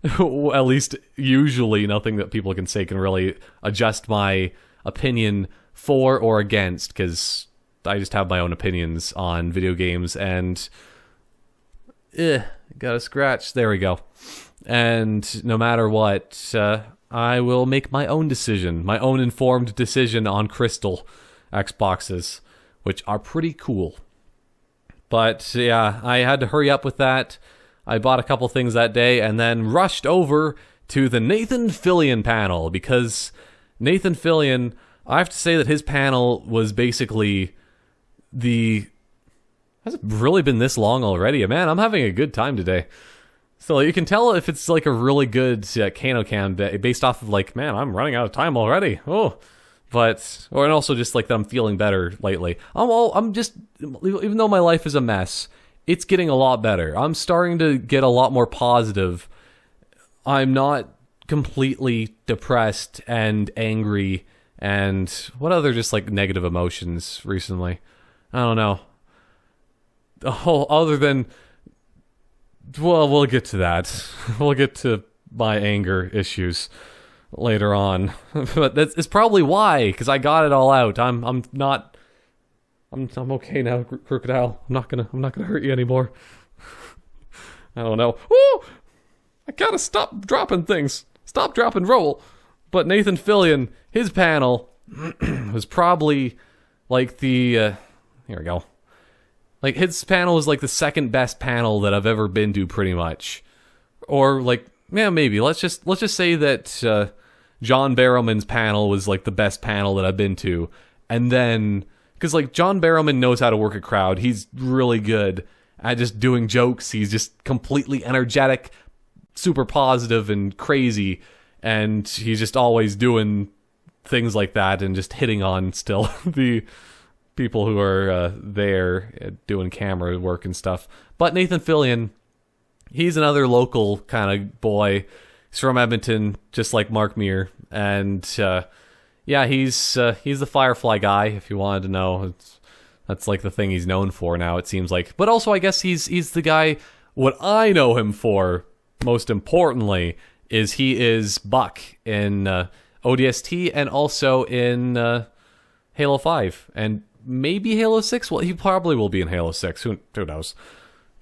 at least usually nothing that people can say can really adjust my opinion for or against, because I just have my own opinions on video games, and got a scratch. There we go. And no matter what, I will make my own decision, my own informed decision on Crystal Xboxes, which are pretty cool. But yeah, I had to hurry up with that. I bought a couple things that day and then rushed over to the Nathan Fillion panel, because Nathan Fillion, I have to say that his panel was basically the... Has it really been this long already? Man, I'm having a good time today. So you can tell if it's like a really good TheCanoCam day based off of like, man, I'm running out of time already. Oh. But, and also just like that I'm feeling better lately. I'm just, even though my life is a mess, it's getting a lot better. I'm starting to get a lot more positive. I'm not completely depressed and angry and what other just like negative emotions recently? I don't know. Oh, other than, well, we'll get to that. We'll get to my anger issues later on. But that's probably why, because I got it all out. I'm okay now, Krookodile. I'm not gonna hurt you anymore. I don't know. Ooh! I gotta stop dropping things. Stop, drop, and roll. But Nathan Fillion, his panel was probably like the here we go. Like his panel was like the second best panel that I've ever been to, pretty much. Or like, yeah, maybe. Let's just say that John Barrowman's panel was like the best panel that I've been to. And then, because like John Barrowman knows how to work a crowd. He's really good at just doing jokes. He's just completely energetic, super positive and crazy. And he's just always doing things like that and just hitting on still the people who are there doing camera work and stuff. But Nathan Fillion, he's another local kind of boy. He's from Edmonton, just like Mark Meir. And yeah, he's the Firefly guy, if you wanted to know. That's like the thing he's known for now, it seems like. But also, I guess he's the guy, what I know him for, most importantly, is he is Buck in ODST and also in Halo 5. And maybe Halo 6? Well, he probably will be in Halo 6. Who knows?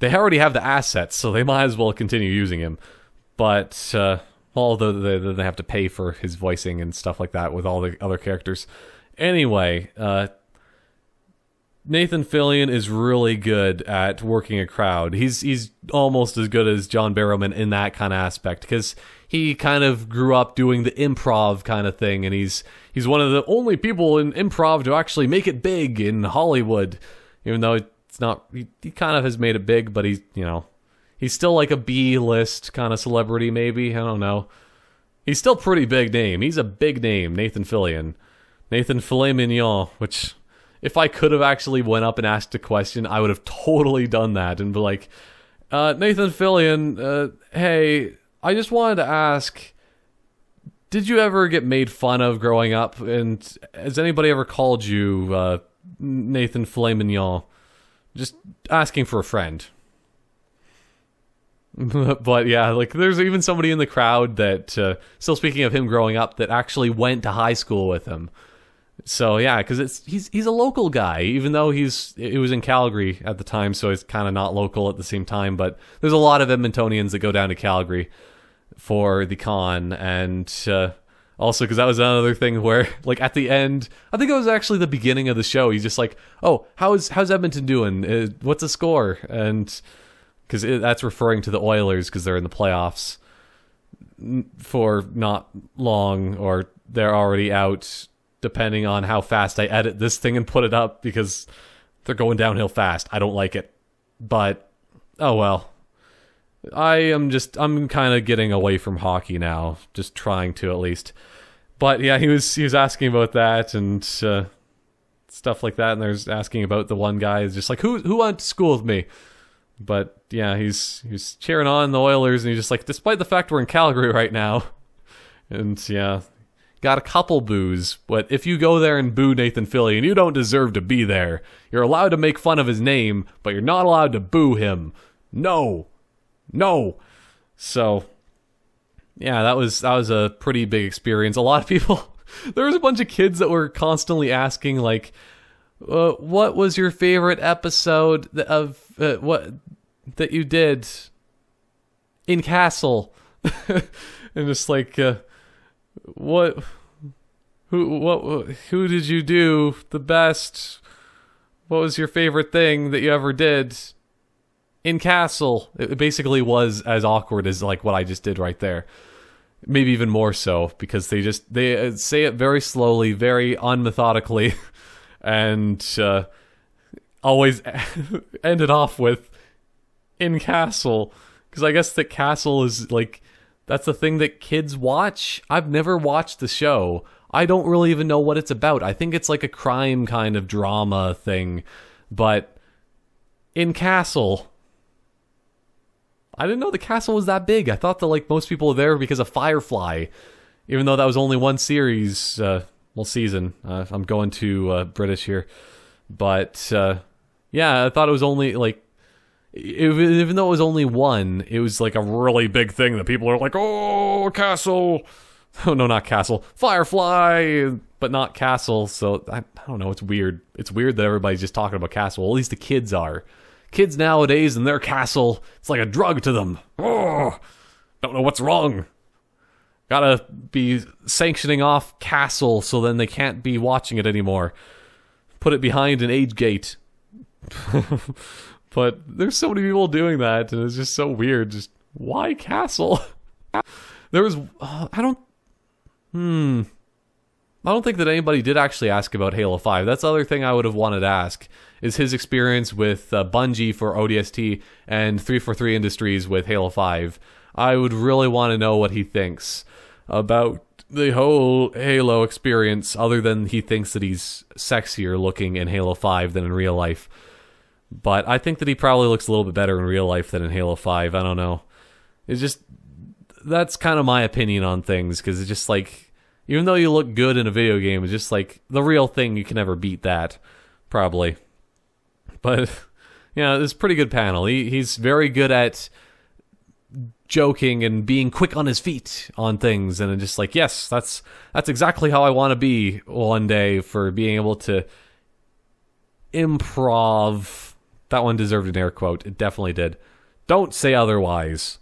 They already have the assets, so they might as well continue using him. But, although they have to pay for his voicing and stuff like that with all the other characters. Anyway, Nathan Fillion is really good at working a crowd. He's almost as good as John Barrowman in that kind of aspect, because he kind of grew up doing the improv kind of thing, and he's one of the only people in improv to actually make it big in Hollywood. Even though it's not, he kind of has made it big, but he's still like a B-list kind of celebrity, maybe. I don't know. He's still pretty big name. He's a big name, Nathan Fillion. Nathan Filet Mignon, which, if I could have actually went up and asked a question, I would have totally done that and be like, Nathan Fillion, hey, I just wanted to ask, did you ever get made fun of growing up? And has anybody ever called you Nathan Filet Mignon? Just asking for a friend. But yeah, like there's even somebody in the crowd that, still speaking of him growing up, that actually went to high school with him. So yeah, because he's a local guy, even though it was in Calgary at the time, so he's kind of not local at the same time. But there's a lot of Edmontonians that go down to Calgary for the con, and also because that was another thing where, like at the end, I think it was actually the beginning of the show, he's just like, "Oh, how's Edmonton doing? What's the score?" And because that's referring to the Oilers because they're in the playoffs for not long, or they're already out, depending on how fast I edit this thing and put it up, because they're going downhill fast. I don't like it. But, oh well. I'm kind of getting away from hockey now. Just trying to, at least. But yeah, he was asking about that and stuff like that, and there's asking about the one guy who's just like, who went to school with me? But yeah, he's cheering on the Oilers, and he's just like, despite the fact we're in Calgary right now. And yeah, got a couple boos, but if you go there and boo Nathan Fillion, you don't deserve to be there. You're allowed to make fun of his name, but you're not allowed to boo him. No. So yeah, that was a pretty big experience. A lot of people, there was a bunch of kids that were constantly asking, like, what was your favorite episode of what that you did in Castle? And just like, who did you do the best? What was your favorite thing that you ever did in Castle? It basically was as awkward as like what I just did right there. Maybe even more so, because they say it very slowly, very unmethodically, and always ended off with in Castle, because I guess that Castle is like, that's the thing that kids watch. I've never watched the show. I don't really even know what it's about. I think it's like a crime kind of drama thing, but in Castle, I didn't know the castle was that big. I thought that like most people were there because of Firefly, even though that was only one series, season. I'm going to British here, but yeah, I thought it was only like, even though it was only one, it was like a really big thing that people are like, oh, Castle. Oh no, not Castle. Firefly, but not Castle. So I don't know. It's weird. It's weird that everybody's just talking about Castle. Well, at least the kids are. Kids nowadays and their Castle, it's like a drug to them. Oh, don't know what's wrong. Gotta be sanctioning off Castle so then they can't be watching it anymore. Put it behind an age gate. But there's so many people doing that, and it's just so weird. Just, why Castle? There was, I don't think that anybody did actually ask about Halo 5. That's the other thing I would have wanted to ask, is his experience with Bungie for ODST and 343 Industries with Halo 5. I would really want to know what he thinks about the whole Halo experience, other than he thinks that he's sexier looking in Halo 5 than in real life. But I think that he probably looks a little bit better in real life than in Halo 5. I don't know. It's just, that's kind of my opinion on things, because it's just like, even though you look good in a video game, it's just like, the real thing, you can never beat that. Probably. But, yeah, it's a pretty good panel. He's very good at joking and being quick on his feet on things, and just like, yes, that's exactly how I want to be one day, for being able to improv. That one deserved an air quote. It definitely did. Don't say otherwise.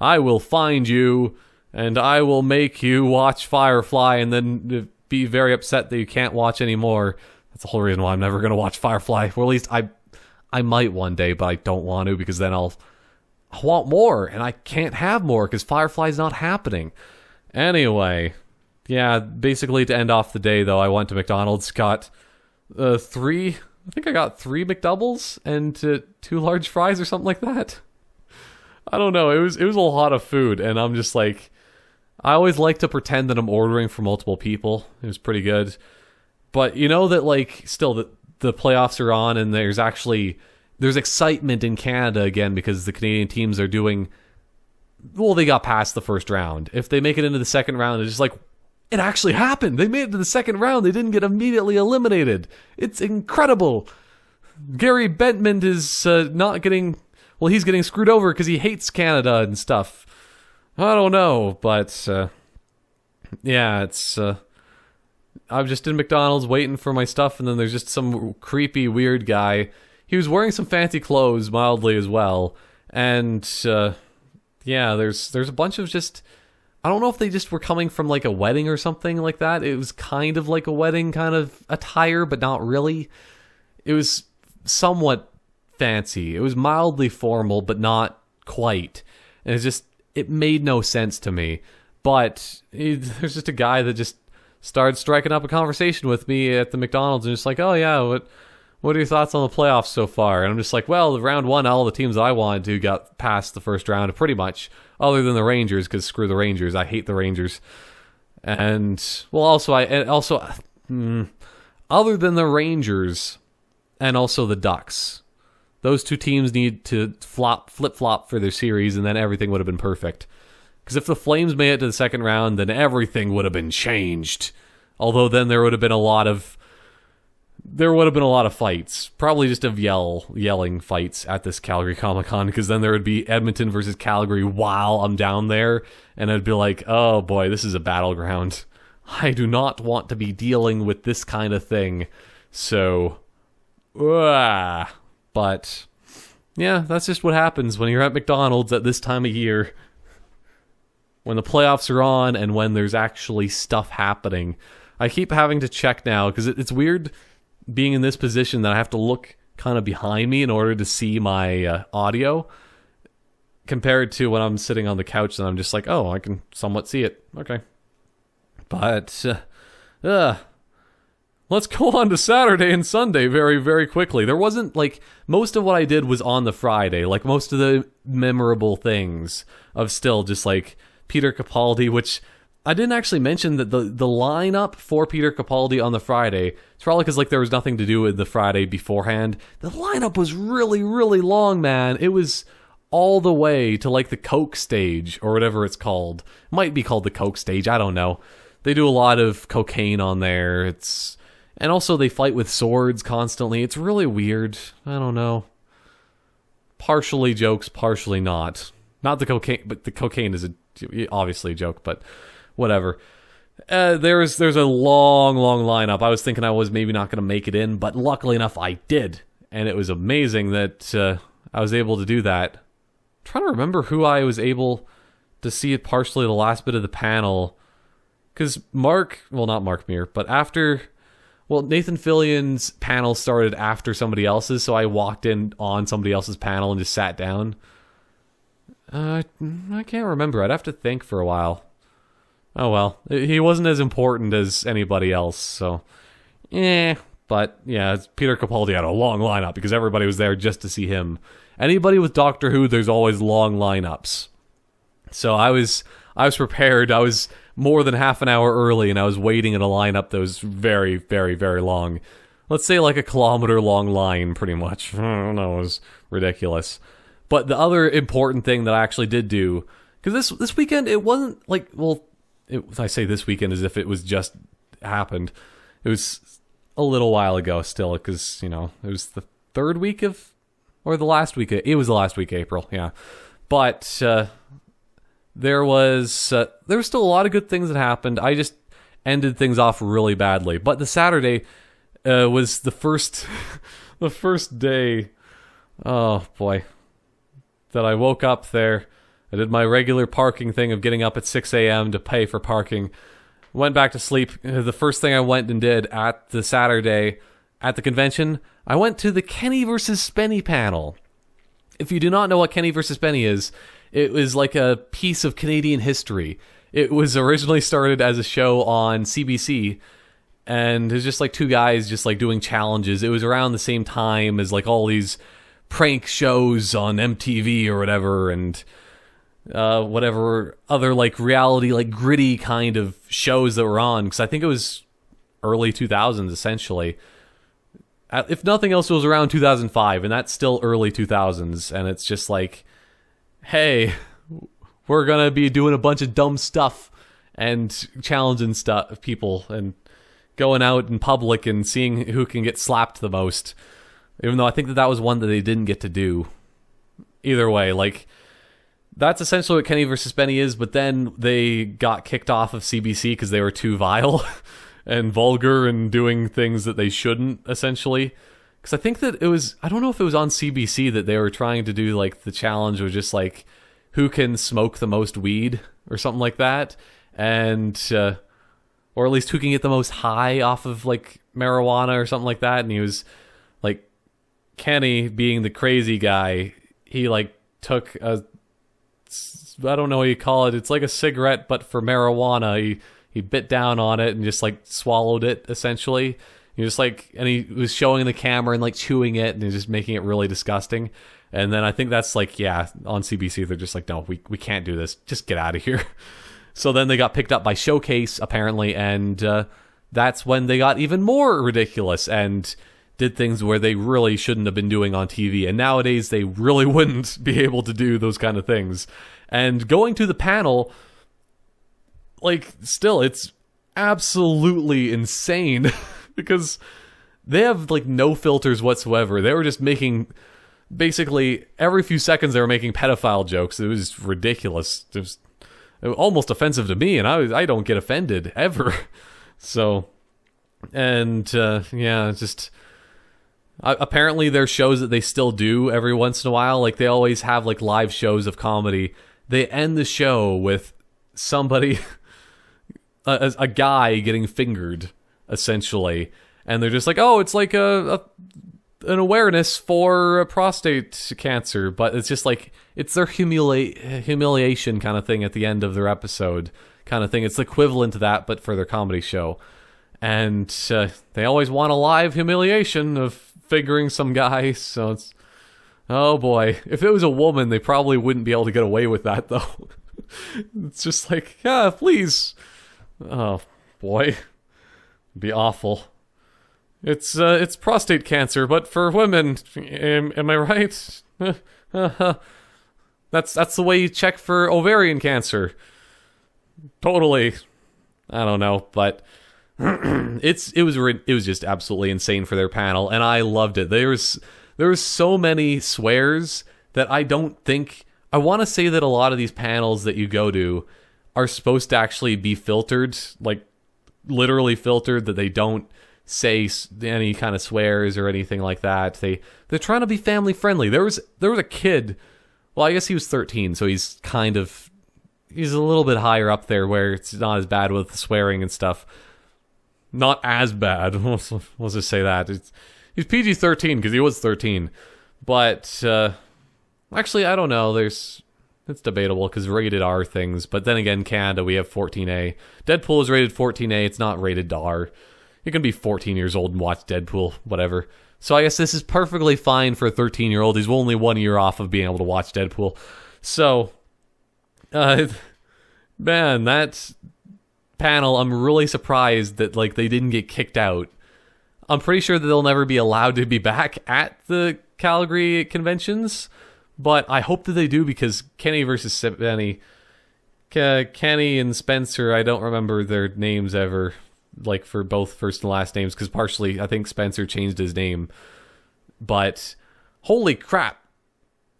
I will find you, and I will make you watch Firefly, and then be very upset that you can't watch anymore, That's the whole reason why I'm never gonna watch Firefly. Or at least I might one day, but I don't want to because then I want more, and I can't have more because Firefly's not happening. Anyway, yeah, basically to end off the day though, I went to McDonald's, got I think I got 3 McDoubles and 2 large fries or something like that. I don't know, it was a lot of food, and I'm just like, I always like to pretend that I'm ordering for multiple people. It was pretty good. But you know that, like, still the playoffs are on, and there's excitement in Canada again because the Canadian teams are doing, well, they got past the first round. If they make it into the second round, it's just like, it actually happened. They made it to the second round. They didn't get immediately eliminated. It's incredible. Gary Bettman is not getting, well, he's getting screwed over because he hates Canada and stuff. I don't know, but yeah, it's I'm just in McDonald's waiting for my stuff, and then there's just some creepy, weird guy. He was wearing some fancy clothes, mildly as well, and yeah, there's a bunch of just, I don't know if they just were coming from like a wedding or something like that. It was kind of like a wedding kind of attire, but not really. It was somewhat fancy. It was mildly formal, but not quite. And it's just, it made no sense to me. But there's just a guy that just started striking up a conversation with me at the McDonald's and just like, oh yeah, what are your thoughts on the playoffs so far? And I'm just like, well, round 1, all the teams that I wanted to got past the first round pretty much, other than the Rangers, because screw the Rangers. I hate the Rangers. And, well, other than the Rangers and also the Ducks, those 2 teams need to flip-flop for their series, and then everything would have been perfect. Because if the Flames made it to the second round, then everything would have been changed. Although then there would have been a lot of fights. Probably just of yelling fights at this Calgary Comic Con, because then there would be Edmonton versus Calgary while I'm down there, and I'd be like, oh boy, this is a battleground. I do not want to be dealing with this kind of thing. So, but yeah, that's just what happens when you're at McDonald's at this time of year. When the playoffs are on and when there's actually stuff happening. I keep having to check now because it's weird being in this position that I have to look kind of behind me in order to see my audio, compared to when I'm sitting on the couch and I'm just like, oh, I can somewhat see it. Okay. But let's go on to Saturday and Sunday very, very quickly. There wasn't, like, most of what I did was on the Friday. Like, most of the memorable things of still just, like, Peter Capaldi, which I didn't actually mention that the lineup for Peter Capaldi on the Friday, it's probably because, like, there was nothing to do with the Friday beforehand. The lineup was really, really long, man. It was all the way to, like, the Coke stage, or whatever it's called. It might be called the Coke stage, I don't know. They do a lot of cocaine on there. And also they fight with swords constantly. It's really weird. I don't know. Partially jokes, partially not. Not the cocaine, but the cocaine is obviously a joke, but whatever. There's a long lineup. I was thinking I was maybe not going to make it in, but luckily enough I did. And it was amazing that I was able to do that. I'm trying to remember who I was able to see it partially the last bit of the panel. Because not Mark Muir, but Nathan Fillion's panel started after somebody else's, so I walked in on somebody else's panel and just sat down. I can't remember. I'd have to think for a while. Oh well. He wasn't as important as anybody else, so... But, yeah, Peter Capaldi had a long lineup because everybody was there just to see him. Anybody with Doctor Who, there's always long lineups. So I was prepared. I was more than half an hour early, and I was waiting in a lineup that was very, very, very long. Let's say like a kilometer-long line, pretty much. I don't know, it was ridiculous. But the other important thing that I actually did do, because this weekend, it wasn't like, I say this weekend as if it was just happened. It was a little while ago still, because, it was the third week of, or the last week, it was the last week of April, yeah. But there was still a lot of good things that happened. I just ended things off really badly. But the Saturday was the first, the first day, oh boy, that I woke up there. I did my regular parking thing of getting up at 6 a.m. to pay for parking. Went back to sleep. The first thing I went and did at the Saturday at the convention, I went to the Kenny versus Spenny panel. If you do not know what Kenny versus Spenny is, it was like a piece of Canadian history. It was originally started as a show on CBC, and it was just like two guys just like doing challenges. It was around the same time as like all these prank shows on MTV or whatever, and whatever other like reality, like gritty kind of shows that were on, because I think it was early 2000s essentially. If nothing else, it was around 2005, and that's still early 2000s, and it's just like, hey, we're gonna be doing a bunch of dumb stuff and challenging people and going out in public and seeing who can get slapped the most. Even though I think that was one that they didn't get to do. Either way, like, that's essentially what Kenny vs. Benny is, but then they got kicked off of CBC because they were too vile and vulgar and doing things that they shouldn't, essentially. Because I think that it was, I don't know if it was on CBC that they were trying to do, like, the challenge was just, like, who can smoke the most weed or something like that. And, or at least who can get the most high off of, like, marijuana or something like that. And he was, like, Kenny, being the crazy guy, he, like, took a, I don't know what you call it, it's like a cigarette, but for marijuana. He bit down on it and just, like, swallowed it, essentially. He just, like, and he was showing the camera and, like, chewing it and just making it really disgusting. And then I think that's, like, yeah, on CBC, they're just like, no, we can't do this. Just get out of here. So then they got picked up by Showcase, apparently, and that's when they got even more ridiculous and did things where they really shouldn't have been doing on TV. And nowadays, they really wouldn't be able to do those kind of things. And going to the panel, like, still, it's absolutely insane because they have, like, no filters whatsoever. They were just making, basically, every few seconds they were making pedophile jokes. It was ridiculous. It was almost offensive to me, and I don't get offended, ever. So, and, yeah, just, apparently there's shows that they still do every once in a while. Like, they always have, like, live shows of comedy. They end the show with somebody, a guy getting fingered, essentially. And they're just like, oh, it's like an awareness for prostate cancer. But it's just like, it's their humiliation kind of thing at the end of their episode kind of thing. It's equivalent to that, but for their comedy show. And they always want a live humiliation of fingering some guy. So it's, oh boy. If it was a woman, they probably wouldn't be able to get away with that, though. It's just like, yeah, please. Oh boy. It'd be awful. It's prostate cancer, but for women. Am I right? That's the way you check for ovarian cancer. Totally. I don't know, but it was just absolutely insane for their panel, and I loved it. There was so many swears that I don't think, I want to say that a lot of these panels that you go to are supposed to actually be filtered, like literally filtered, that they don't say any kind of swears or anything like that. They're trying to be family friendly. There was a kid, well, I guess he was 13, so he's a little bit higher up there where it's not as bad with the swearing and stuff. Not as bad. Let's just say that. He's PG-13 because he was 13. But, actually, I don't know. It's debatable because rated R things. But then again, Canada, we have 14A. Deadpool is rated 14A. It's not rated R. You can be 14 years old and watch Deadpool, whatever. So I guess this is perfectly fine for a 13-year-old. He's only 1 year off of being able to watch Deadpool. So, man, that panel, I'm really surprised that, like, they didn't get kicked out. I'm pretty sure that they'll never be allowed to be back at the Calgary conventions, but I hope that they do, because Kenny versus Benny, Kenny and Spencer, I don't remember their names ever, like, for both first and last names, because partially I think Spencer changed his name, but holy crap,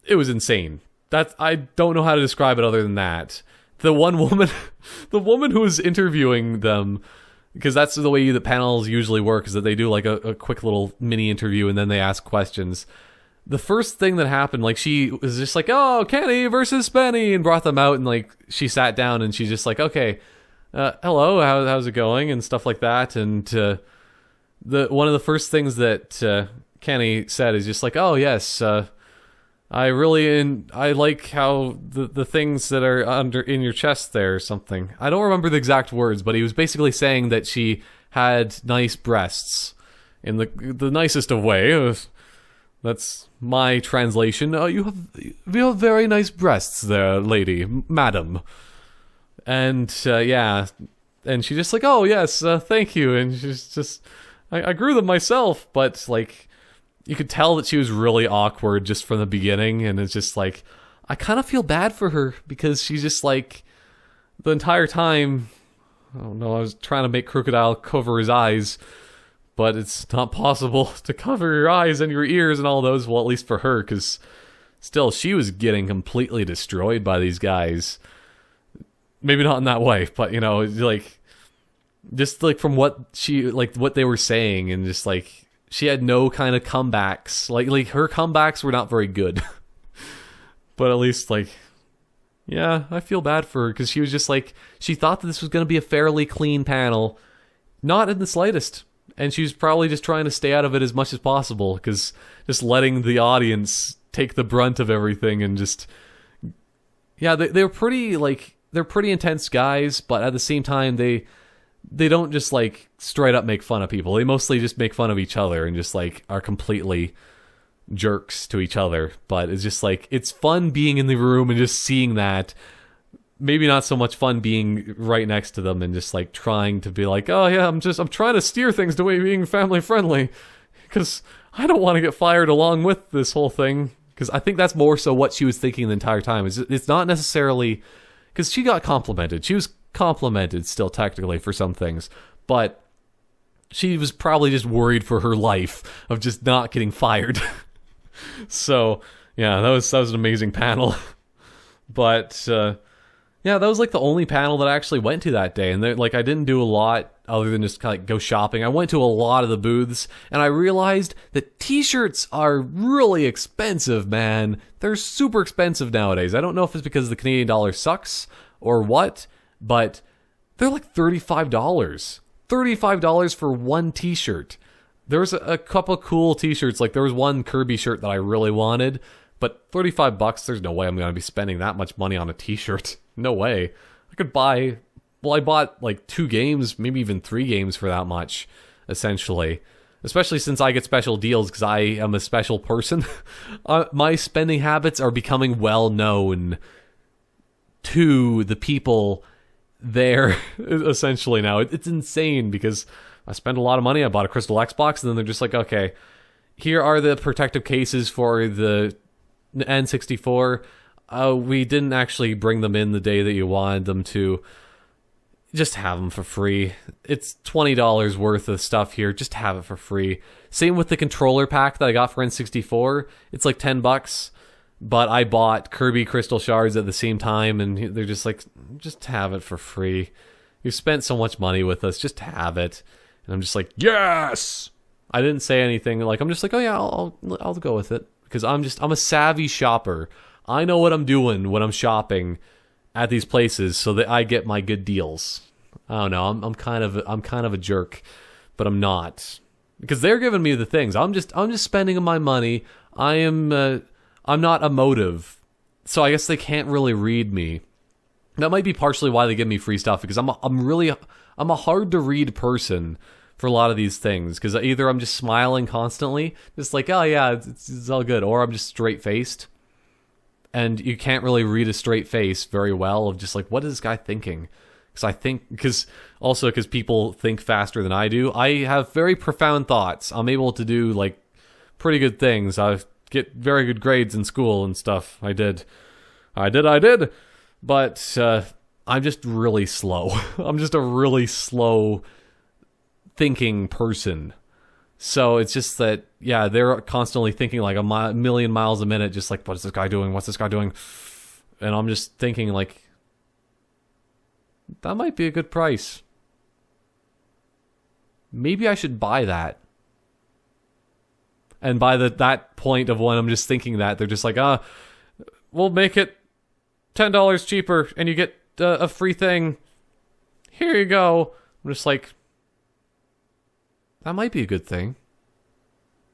it was insane. I don't know how to describe it other than that. The one woman, the woman who was interviewing them, because that's the way the panels usually work, is that they do like a quick little mini interview and then they ask questions. The first thing that happened, like, she was just like, oh, Kenny versus Benny, and brought them out, and like she sat down and she's just like, okay, hello, how's it going, and stuff like that. And one of the first things that Kenny said is just like, oh yes, I like how the things that are in your chest there or something. I don't remember the exact words, but he was basically saying that she had nice breasts in the nicest of way. That's my translation. Oh, you have very nice breasts there, lady, madam. And yeah, and she's just like, oh yes, thank you. And she's just, I grew them myself, but like, you could tell that she was really awkward just from the beginning, and it's just like, I kind of feel bad for her because she's just like, the entire time, oh no, I was trying to make Krookodile cover his eyes, but it's not possible to cover your eyes and your ears and all those, well, at least for her, because still, she was getting completely destroyed by these guys. Maybe not in that way, but, you know, like, just like from what what they were saying, and just like, she had no kind of comebacks. Like her comebacks were not very good. But at least, like, yeah, I feel bad for her, because she was just like, she thought that this was going to be a fairly clean panel. Not in the slightest. And she was probably just trying to stay out of it as much as possible, because just letting the audience take the brunt of everything, and just, yeah, they're pretty, like, they're pretty intense guys, but at the same time, they don't just, like, straight up make fun of people. They mostly just make fun of each other and just, like, are completely jerks to each other. But it's just, like, it's fun being in the room and just seeing that. Maybe not so much fun being right next to them and just, like, trying to be like, oh, yeah, I'm trying to steer things to being family friendly, because I don't want to get fired along with this whole thing. Because I think that's more so what she was thinking the entire time. It's not necessarily... Because she got complimented. She was complimented still technically for some things, but she was probably just worried for her life of just not getting fired. So yeah, that was an amazing panel. But yeah, that was like the only panel that I actually went to that day, and like, I didn't do a lot other than just kind of go shopping. I went to a lot of the booths, and I realized that t-shirts are really expensive, man. They're super expensive nowadays. I don't know if it's because the Canadian dollar sucks or what, but they're like $35. $35 for one t-shirt. There was a couple cool t-shirts. Like, there was one Kirby shirt that I really wanted, but $35, there's no way I'm going to be spending that much money on a t-shirt. No way. I could buy... Well, I bought like 2 games, maybe even 3 games for that much, essentially. Especially since I get special deals because I am a special person. My spending habits are becoming well known to the people there, essentially now. It's insane because I spend a lot of money. I bought a Crystal Xbox, and then they're just like, okay, here are the protective cases for the N64. We didn't actually bring them in the day that you wanted them to. Just have them for free. It's $20 worth of stuff here. Just have it for free. Same with the controller pack that I got for N64. It's like $10, but I bought Kirby Crystal Shards at the same time, and they're just like, just have it for free. You've spent so much money with us. Just have it. And I'm just like, yes! I didn't say anything. Like, I'm just like, oh yeah, I'll go with it, because I'm a savvy shopper. I know what I'm doing when I'm shopping at these places so that I get my good deals. I don't know. I'm kind of a jerk, but I'm not, because they're giving me the things. I'm just spending my money. I'm not emotive, so I guess they can't really read me. That might be partially why they give me free stuff, because I'm a hard to read person for a lot of these things, because either I'm just smiling constantly, just like, oh yeah, it's all good, or I'm just straight faced. And you can't really read a straight face very well of just like, what is this guy thinking? Because people think faster than I do. I have very profound thoughts. I'm able to do like pretty good things. I get very good grades in school and stuff. I did. But I'm just really slow. I'm just a really slow thinking person. So it's just that, yeah, they're constantly thinking like a million miles a minute, just like, what is this guy doing? What's this guy doing? And I'm just thinking like, that might be a good price. Maybe I should buy that. And by that point of when I'm just thinking that, they're just like, we'll make it $10 cheaper and you get a free thing. Here you go. I'm just like, That might be a good thing.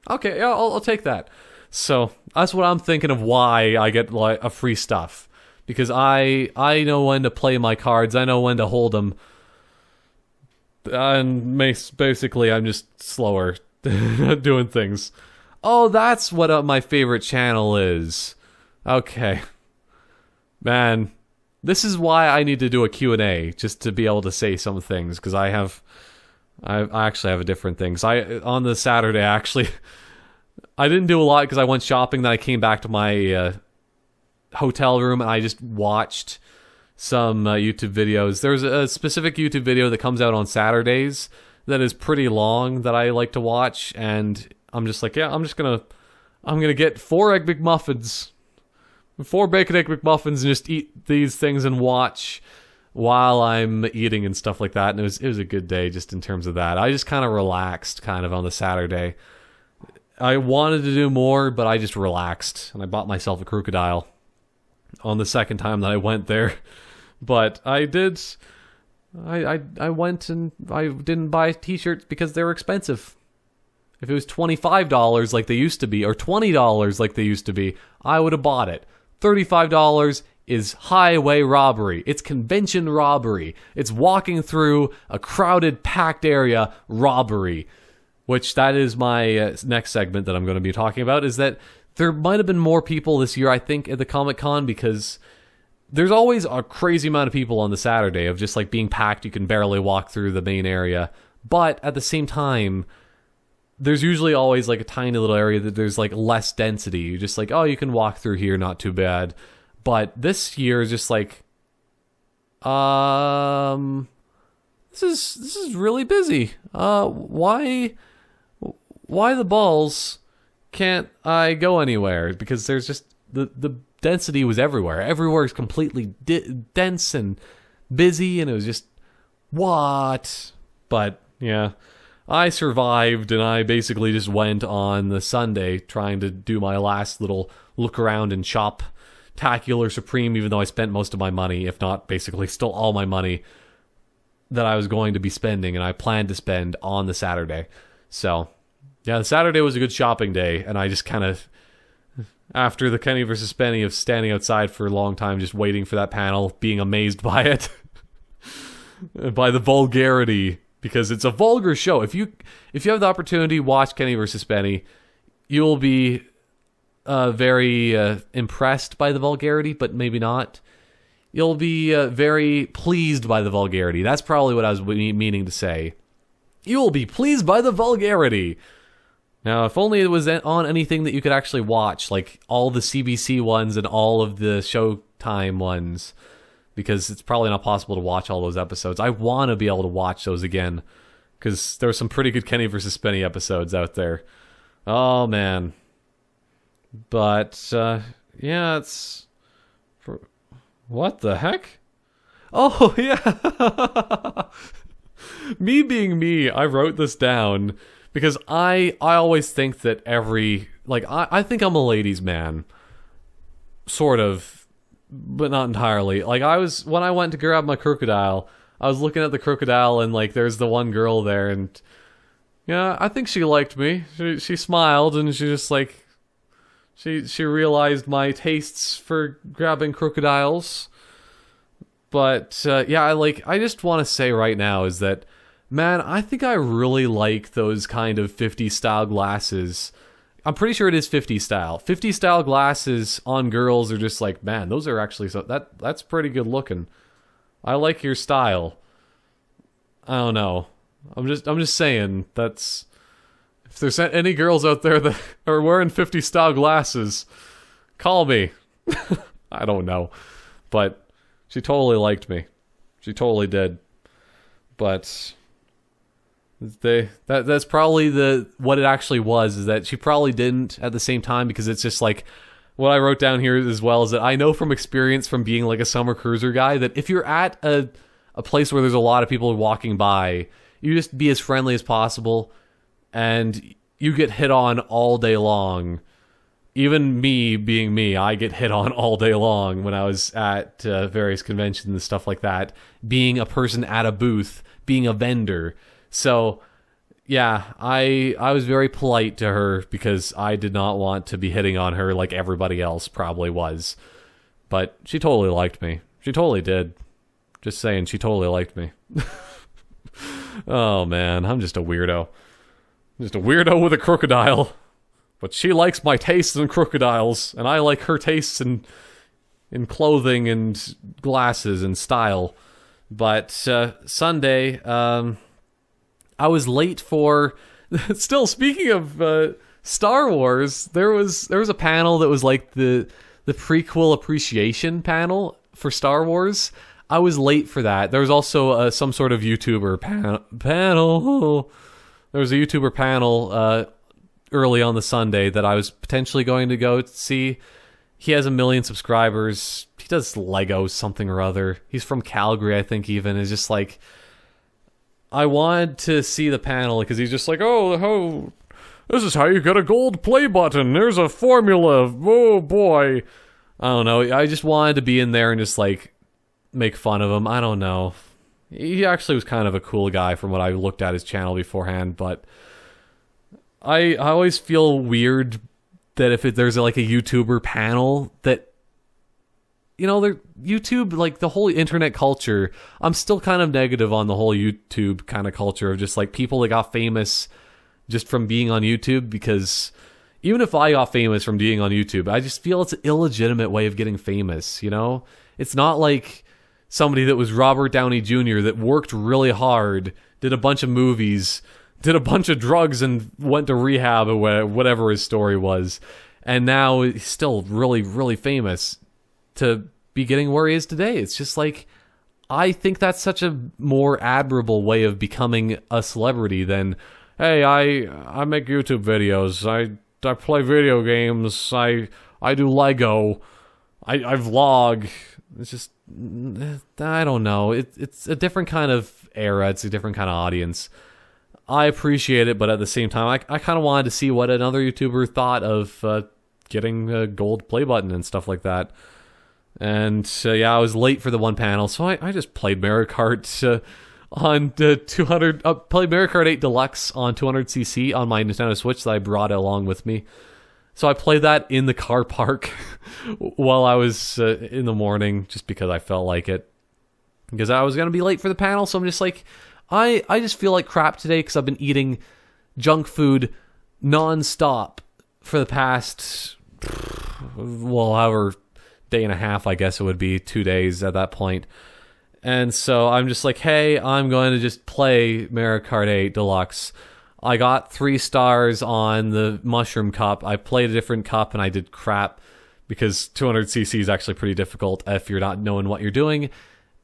Okay, yeah, I'll take that. So that's what I'm thinking of why I get like a free stuff, because I know when to play my cards. I know when to hold them, and basically I'm just slower doing things. Oh, that's what my favorite channel is. Okay, man, this is why I need to do a Q&A, just to be able to say some things, because I actually have a different things. On the Saturday, actually, I didn't do a lot because I went shopping. Then I came back to my hotel room and I just watched some YouTube videos. There's a specific YouTube video that comes out on Saturdays that is pretty long that I like to watch, and I'm just like, yeah, I'm gonna get 4 Egg McMuffins, 4 Bacon Egg McMuffins, and just eat these things and watch while I'm eating and stuff like that. And it was a good day just in terms of that. I just kind of relaxed kind of on the Saturday. I wanted to do more, but I just relaxed, and I bought myself a Krookodile on the second time that I went there. But I did. I went and I didn't buy t-shirts because they were expensive. If it was $25 like they used to be, or $20 like they used to be, I would have bought it. $35 is highway robbery. It's convention robbery. It's walking through a crowded, packed area robbery. Which that is my next segment that I'm going to be talking about, is that there might have been more people this year, I think, at the Comic Con, because there's always a crazy amount of people on the Saturday of just like being packed. You can barely walk through the main area. But at the same time, there's usually always like a tiny little area that there's like less density. You're just like, oh, you can walk through here, not too bad. But this year is just like, this is really busy. Why the balls can't I go anywhere? Because there's just the density was everywhere. Everywhere is completely dense and busy, and it was just what? But yeah, I survived, and I basically just went on the Sunday trying to do my last little look around and shop Tacular Supreme, even though I spent most of my money, if not basically still all my money that I was going to be spending, and I planned to spend on the Saturday. So yeah, the Saturday was a good shopping day, and I just kind of, after the Kenny versus Spenny of standing outside for a long time just waiting for that panel, being amazed by it, by the vulgarity, because it's a vulgar show. If you have the opportunity to watch Kenny versus Spenny, you'll be very impressed by the vulgarity, but maybe not. You'll be very pleased by the vulgarity. That's probably what I was meaning to say. You'll be pleased by the vulgarity. Now, if only it was on anything that you could actually watch, like all the CBC ones and all of the Showtime ones, because it's probably not possible to watch all those episodes. I want to be able to watch those again, because there were some pretty good Kenny vs. Spenny episodes out there. Oh, man. But, yeah, it's... What the heck? Oh, yeah. Me being me, I wrote this down because I always think that I think I'm a ladies' man. Sort of, but not entirely. Like, when I went to grab my Krookodile, I was looking at the Krookodile, and like there's the one girl there, and yeah, I think she liked me. She smiled, and she just like she realized my tastes for grabbing crocodiles. But yeah, I just want to say right now is that, man, I think I really like those kind of 50s style glasses. I'm pretty sure it is 50s style. 50s style glasses on girls are just like, man, those are actually that's pretty good looking. I like your style. I don't know. I'm just saying, that's, if there's any girls out there that are wearing 50 style glasses, call me. I don't know. But she totally liked me. She totally did. But that's probably what it actually was, is that she probably didn't at the same time, because it's just like, what I wrote down here as well is that I know from experience from being like a summer cruiser guy that if you're at a place where there's a lot of people walking by, you just be as friendly as possible, and you get hit on all day long. Even me being me, I get hit on all day long when I was at various conventions and stuff like that, being a person at a booth, being a vendor. So yeah, I was very polite to her because I did not want to be hitting on her like everybody else probably was. But she totally liked me. She totally did. Just saying, she totally liked me. Oh man, I'm just a weirdo. Just a weirdo with a crocodile. But she likes my tastes in crocodiles, and I like her tastes in clothing and glasses and style. But Sunday, I was late for... Still, speaking of Star Wars, there was a panel that was like the prequel appreciation panel for Star Wars. I was late for that. There was also some sort of YouTuber panel. There was a YouTuber panel early on the Sunday that I was potentially going to go see. He has 1 million subscribers. He does Legos something or other. He's from Calgary, I think, even. It's just like... I wanted to see the panel because he's just like, oh, this is how you get a gold play button. There's a formula. Oh, boy. I don't know. I just wanted to be in there and just, like, make fun of him. I don't know. He actually was kind of a cool guy from what I looked at his channel beforehand, but I always feel weird that if there's like a YouTuber panel that, you know, YouTube, like the whole internet culture, I'm still kind of negative on the whole YouTube kind of culture of just like people that got famous just from being on YouTube, because even if I got famous from being on YouTube, I just feel it's an illegitimate way of getting famous, you know? It's not like somebody that was Robert Downey Jr. that worked really hard, did a bunch of movies, did a bunch of drugs and went to rehab or whatever his story was, and now he's still really, really famous to be getting where he is today. It's just like, I think that's such a more admirable way of becoming a celebrity than, hey, I make YouTube videos, I play video games, I do Lego, I vlog. It's just, I don't know. It's a different kind of era. It's a different kind of audience. I appreciate it, but at the same time, I kind of wanted to see what another YouTuber thought of getting a gold play button and stuff like that. And yeah, I was late for the one panel, so I just played Mario Kart on 200. Played Mario Kart 8 Deluxe on 200cc on my Nintendo Switch that I brought along with me. So I played that in the car park while I was in the morning, just because I felt like it. Because I was going to be late for the panel, so I'm just like, I just feel like crap today because I've been eating junk food non-stop for the past, well, however day and a half, I guess it would be, 2 days at that point. And so I'm just like, hey, I'm going to just play Mario Kart 8 Deluxe. I got 3 stars on the Mushroom Cup. I played a different cup and I did crap because 200cc is actually pretty difficult if you're not knowing what you're doing.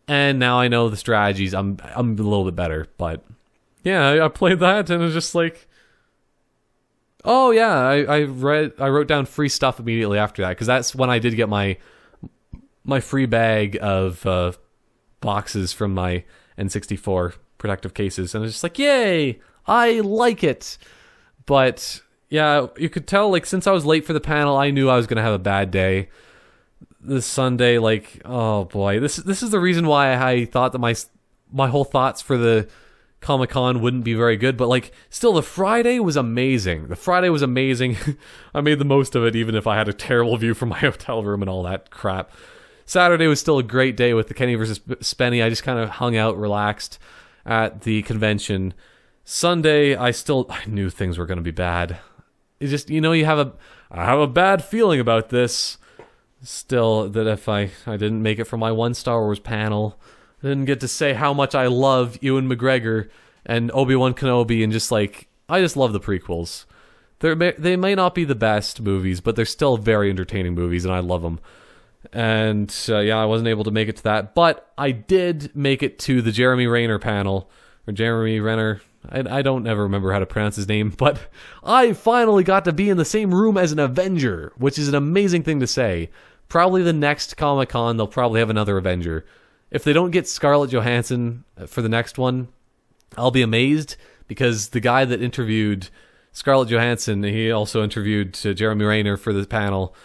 And now I know the strategies. I'm a little bit better, but yeah, I played that and it was just like, oh yeah, I wrote down free stuff immediately after that because that's when I did get my free bag of boxes from my N64 protective cases, and I was just like, yay, I like it. But yeah, you could tell, like, since I was late for the panel, I knew I was gonna have a bad day this Sunday. Like, oh boy, this is the reason why I thought that my whole thoughts for the Comic Con wouldn't be very good, but like, still, the Friday was amazing. I made the most of it, even if I had a terrible view from my hotel room and all that crap. Saturday was still a great day with the Kenny versus Spenny. I just kind of hung out, relaxed at the convention. Sunday, I knew things were going to be bad. It's just, you know, I have a bad feeling about this. Still, that if I didn't make it for my one Star Wars panel, I didn't get to say how much I love Ewan McGregor and Obi-Wan Kenobi, and just like, I just love the prequels. They may not be the best movies, but they're still very entertaining movies, and I love them. And yeah, I wasn't able to make it to that, but I did make it to the Jeremy Renner panel, or Jeremy Renner. I don't ever remember how to pronounce his name, but I finally got to be in the same room as an Avenger, which is an amazing thing to say. Probably the next Comic Con, they'll probably have another Avenger. If they don't get Scarlett Johansson for the next one, I'll be amazed, because the guy that interviewed Scarlett Johansson, he also interviewed Jeremy Renner for the panel,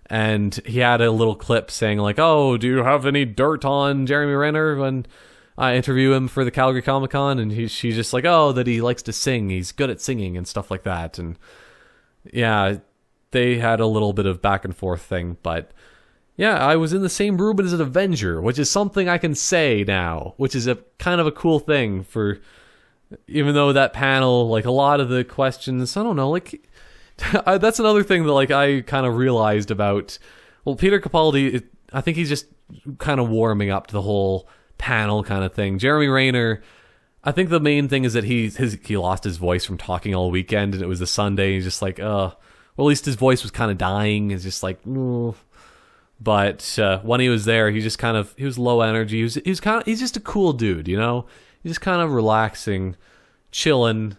and he had a little clip saying like, oh, do you have any dirt on Jeremy Renner? And I interview him for the Calgary Comic Con, and she's just like, oh, that he likes to sing. He's good at singing and stuff like that. And yeah, they had a little bit of back and forth thing, but yeah, I was in the same room as an Avenger, which is something I can say now, which is a kind of a cool thing for, even though that panel, like a lot of the questions, I don't know, like that's another thing that like I kind of realized about, well, Peter Capaldi, I think he's just kind of warming up to the whole panel kind of thing. Jeremy Renner, I think the main thing is that he lost his voice from talking all weekend, and it was a Sunday. He's just like, well, at least his voice was kind of dying. It's just like, ugh. But when he was there, he was low energy. He's just a cool dude, you know? He's just kind of relaxing, chilling,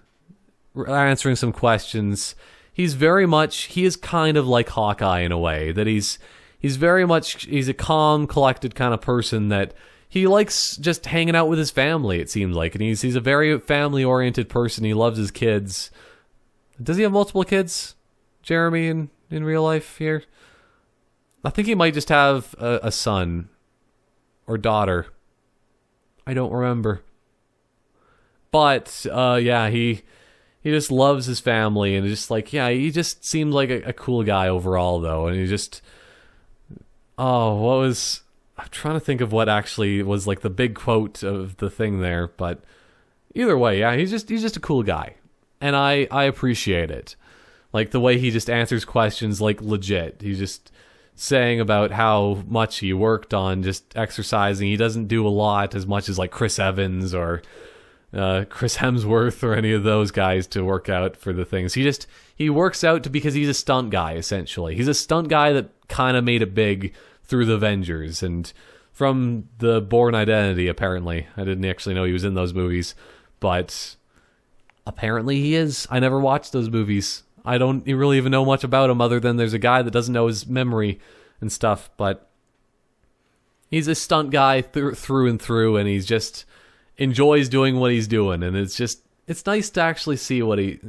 answering some questions. He is kind of like Hawkeye in a way, that he's a calm, collected kind of person that he likes just hanging out with his family, it seems like. And he's a very family-oriented person. He loves his kids. Does he have multiple kids, Jeremy, in real life here? I think he might just have a son or daughter. I don't remember. But, yeah, he just loves his family, and just like, yeah, he just seemed like a cool guy overall, though. And he just, I'm trying to think of what actually was like the big quote of the thing there, but either way, yeah, he's just a cool guy. And I appreciate it. Like the way he just answers questions like legit. He's just saying about how much he worked on just exercising. He doesn't do a lot as much as like Chris Evans or Chris Hemsworth or any of those guys to work out for the things. He works out because he's a stunt guy, essentially. He's a stunt guy that kind of made it big through the Avengers and from the Bourne Identity, apparently. I didn't actually know he was in those movies, but apparently he is. I never watched those movies. I don't really even know much about him other than there's a guy that doesn't know his memory and stuff, but he's a stunt guy through and through, and he's just enjoys doing what he's doing, and it's nice to actually see what he,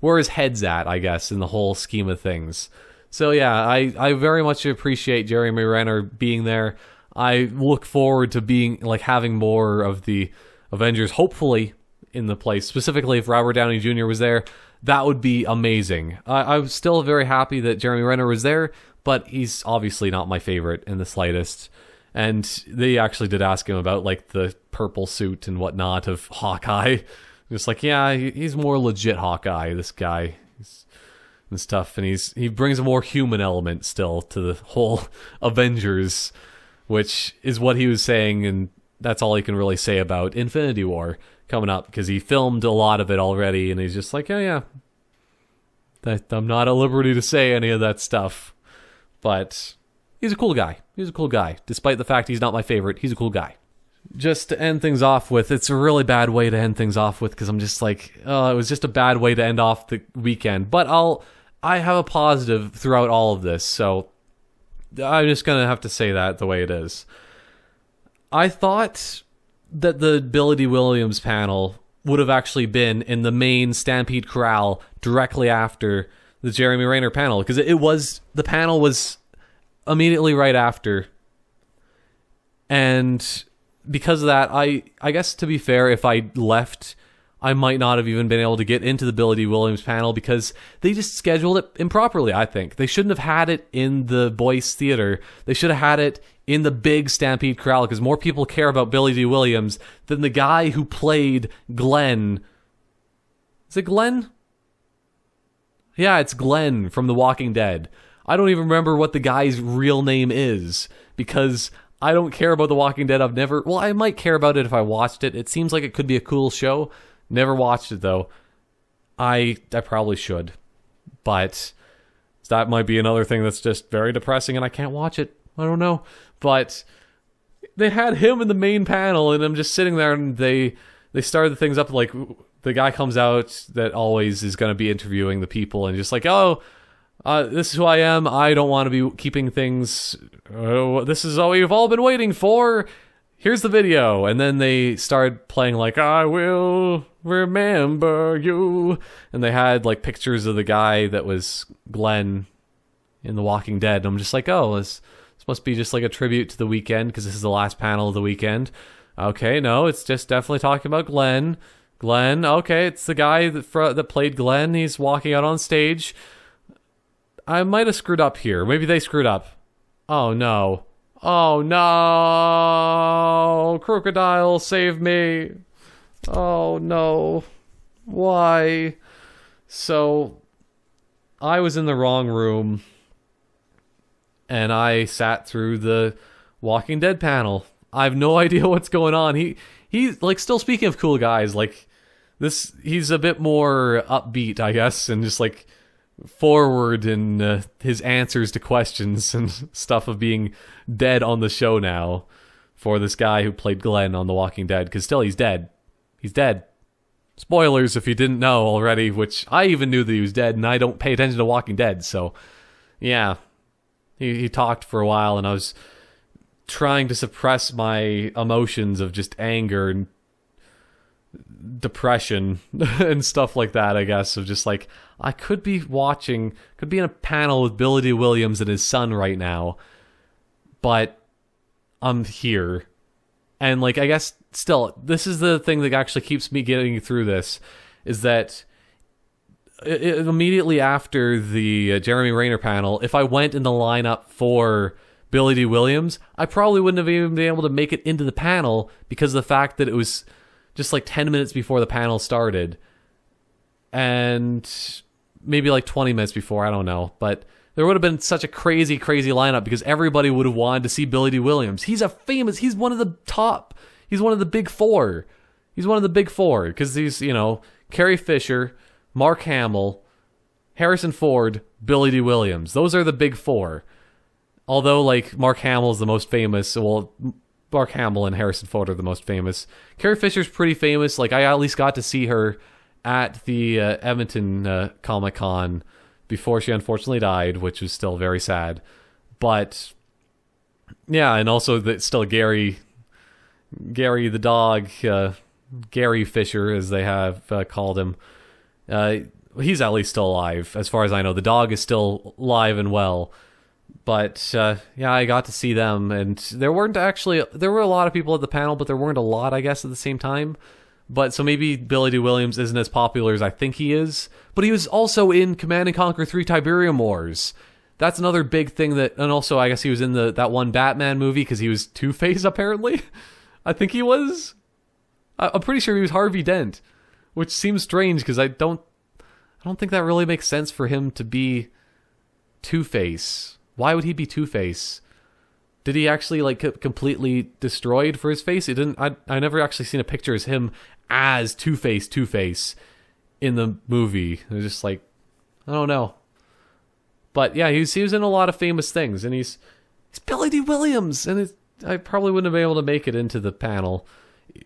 where his head's at, I guess, in the whole scheme of things. So yeah, I very much appreciate Jeremy Renner being there. I look forward to having more of the Avengers, hopefully, in the place. Specifically, if Robert Downey Jr. was there, that would be amazing. I was still very happy that Jeremy Renner was there, but he's obviously not my favorite in the slightest. And they actually did ask him about like the purple suit and whatnot of Hawkeye. Just like, yeah, he's more legit Hawkeye, this guy. And stuff, and he brings a more human element still to the whole Avengers, which is what he was saying, and that's all he can really say about Infinity War coming up, because he filmed a lot of it already, and he's just like, yeah, I'm not at liberty to say any of that stuff, but he's a cool guy. He's a cool guy. Despite the fact he's not my favorite, he's a cool guy. Just to end things off with, it's a really bad way to end things off with, because I'm just like, it was just a bad way to end off the weekend, but I have a positive throughout all of this, so I'm just going to have to say that the way it is. I thought that the Billy D. Williams panel would have actually been in the main Stampede Corral directly after the Jeremy Renner panel, because the panel was immediately right after. And because of that, I guess to be fair, if I left, I might not have even been able to get into the Billy D. Williams panel because they just scheduled it improperly, I think. They shouldn't have had it in the Boyce Theater. They should have had it in the big Stampede Corral, because more people care about Billy D. Williams than the guy who played Glenn. Is it Glenn? Yeah, it's Glenn from The Walking Dead. I don't even remember what the guy's real name is, because I don't care about The Walking Dead. I might care about it if I watched it. It seems like it could be a cool show. Never watched it, though. I probably should. But that might be another thing that's just very depressing and I can't watch it. I don't know. But they had him in the main panel, and I'm just sitting there, and they started the things up like the guy comes out that always is going to be interviewing the people, and just like, this is who I am. I don't want to be keeping things. This is all you've all been waiting for. Here's the video. And then they started playing like, I will remember you. And they had like pictures of the guy that was Glenn in The Walking Dead. And I'm just like, this must be just like a tribute to the weekend, because this is the last panel of the weekend. Okay, no, it's just definitely talking about Glenn. Glenn, okay, it's the guy that played Glenn. He's walking out on stage. I might have screwed up here. Maybe they screwed up. Oh, no. Oh, no. Krookodile, save me. Oh, no. Why? So, I was in the wrong room, and I sat through the Walking Dead panel. I have no idea what's going on. He's like, still speaking of cool guys, like, he's a bit more upbeat, I guess, and just like forward in his answers to questions and stuff of being dead on the show now for this guy who played Glenn on The Walking Dead, because still he's dead. He's dead. Spoilers if you didn't know already, which I even knew that he was dead, and I don't pay attention to Walking Dead, so yeah. He talked for a while, and I was trying to suppress my emotions of just anger and depression and stuff like that, I guess, of just like, I could be in a panel with Billy D. Williams and his son right now, but I'm here. And like, I guess still, this is the thing that actually keeps me getting through this, is that immediately after the Jeremy Renner panel, if I went in the lineup for Billy D. Williams, I probably wouldn't have even been able to make it into the panel because of the fact that it was just like 10 minutes before the panel started. And maybe like 20 minutes before, I don't know. But there would have been such a crazy, crazy lineup because everybody would have wanted to see Billy D. Williams. He's one of the big four. He's one of the big four because he's, Carrie Fisher, Mark Hamill, Harrison Ford, Billy D. Williams. Those are the big four. Although, like, Mark Hamill is the most famous. Well, Mark Hamill and Harrison Ford are the most famous. Carrie Fisher's pretty famous. Like, I at least got to see her at the Edmonton Comic Con before she unfortunately died, which was still very sad. But, yeah, and also still Gary the dog, Gary Fisher, as they have called him. He's at least still alive, as far as I know. The dog is still alive and well. But, yeah, I got to see them, and there were a lot of people at the panel, but there weren't a lot, I guess, at the same time. But, so maybe Billy D. Williams isn't as popular as I think he is. But he was also in Command & Conquer 3 Tiberium Wars. That's another big thing and also, I guess he was in that one Batman movie, because he was Two-Face, apparently. I think he was. I'm pretty sure he was Harvey Dent, which seems strange, because I don't think that really makes sense for him to be Two-Face. Why would he be Two-Face? Did he actually like completely destroyed for his face? It didn't. I never actually seen a picture of him as Two-Face in the movie. It was just like, I don't know. But yeah, he was in a lot of famous things, and he's Billy D. Williams, and I probably wouldn't have been able to make it into the panel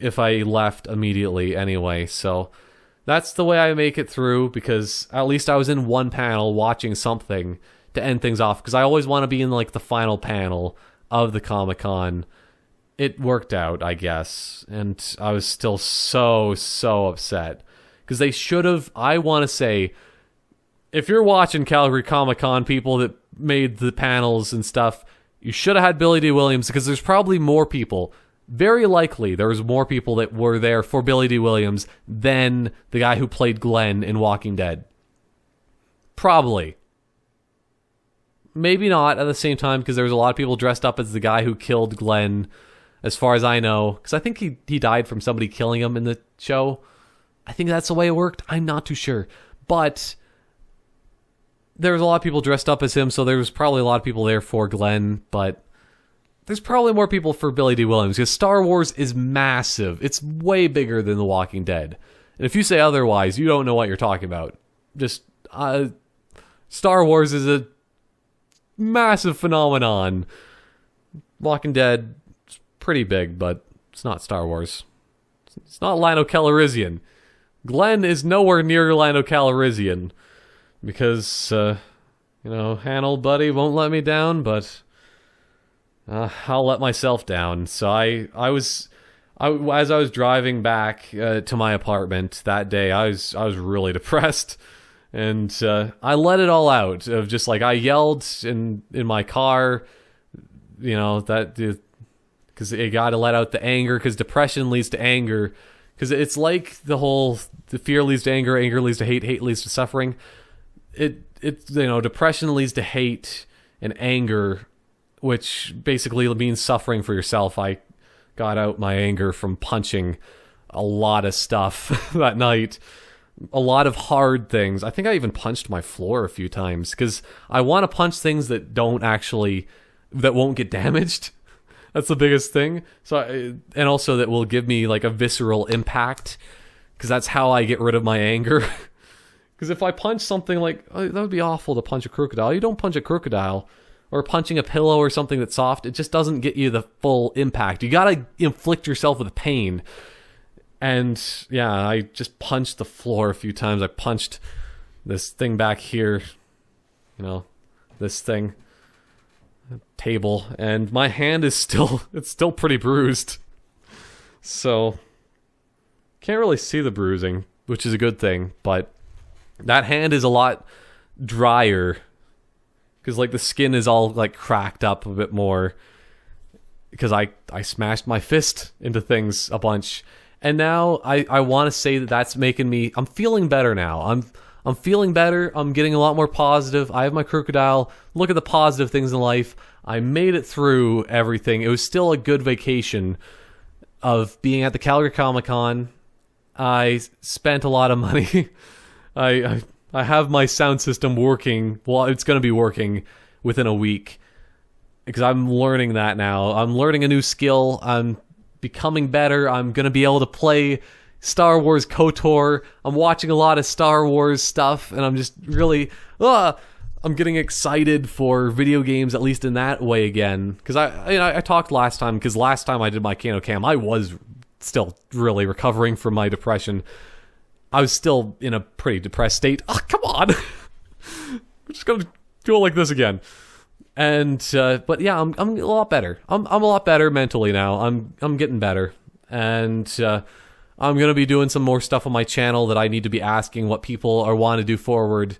if I left immediately anyway. So that's the way I make it through, because at least I was in one panel watching something to end things off, because I always want to be in like the final panel of the Comic-Con. It worked out, I guess, and I was still so upset, because they should have, I want to say, if you're watching Calgary Comic Con, people that made the panels and stuff, you should have had Billy D. Williams, because there's probably more people, very likely there was more people that were there for Billy D. Williams than the guy who played Glenn in Walking Dead. Probably. Maybe not at the same time, because there was a lot of people dressed up as the guy who killed Glenn, as far as I know. Because I think he died from somebody killing him in the show. I think that's the way it worked. I'm not too sure. But there was a lot of people dressed up as him, so there was probably a lot of people there for Glenn. But there's probably more people for Billy D. Williams, because Star Wars is massive. It's way bigger than The Walking Dead. And if you say otherwise, you don't know what you're talking about. Just, Star Wars is a massive phenomenon. Walking Dead is pretty big, but it's not Star Wars. It's not Lando Calrissian. Glenn is nowhere near Lando Calrissian, because Hannel buddy won't let me down, but I'll let myself down. So as I was driving back to my apartment that day, I was really depressed. And I let it all out of just like, I yelled in my car, because because you got to let out the anger, because depression leads to anger. Because it's like the fear leads to anger, anger leads to hate, hate leads to suffering. Depression leads to hate and anger, which basically means suffering for yourself. I got out my anger from punching a lot of stuff that night. A lot of hard things. I think I even punched my floor a few times because I want to punch things that won't get damaged. That's the biggest thing. And also that will give me like a visceral impact, because that's how I get rid of my anger. Because if I punch something like, that would be awful to punch a Krookodile. You don't punch a Krookodile, or punching a pillow or something that's soft. It just doesn't get you the full impact. You gotta inflict yourself with pain. And yeah, I just punched the floor a few times. I punched this thing back here, this thing, table, and my hand is still pretty bruised. So can't really see the bruising, which is a good thing, but that hand is a lot drier because like the skin is all like cracked up a bit more because I smashed my fist into things a bunch. And now I want to say that's making me... I'm feeling better now. I'm feeling better. I'm getting a lot more positive. I have my Krookodile. Look at the positive things in life. I made it through everything. It was still a good vacation of being at the Calgary Comic Con. I spent a lot of money. I have my sound system working. Well, it's going to be working within a week because I'm learning that now. I'm learning a new skill. I'm becoming better. I'm going to be able to play Star Wars KOTOR. I'm watching a lot of Star Wars stuff, and I'm just really... I'm getting excited for video games, at least in that way again. Because I talked last time, because last time I did my TheCanoCam, I was still really recovering from my depression. I was still in a pretty depressed state. Oh, come on! We're just going to go like this again. And but yeah, I'm a lot better. I'm a lot better mentally now. I'm getting better, and I'm gonna be doing some more stuff on my channel that I need to be asking what people are want to do forward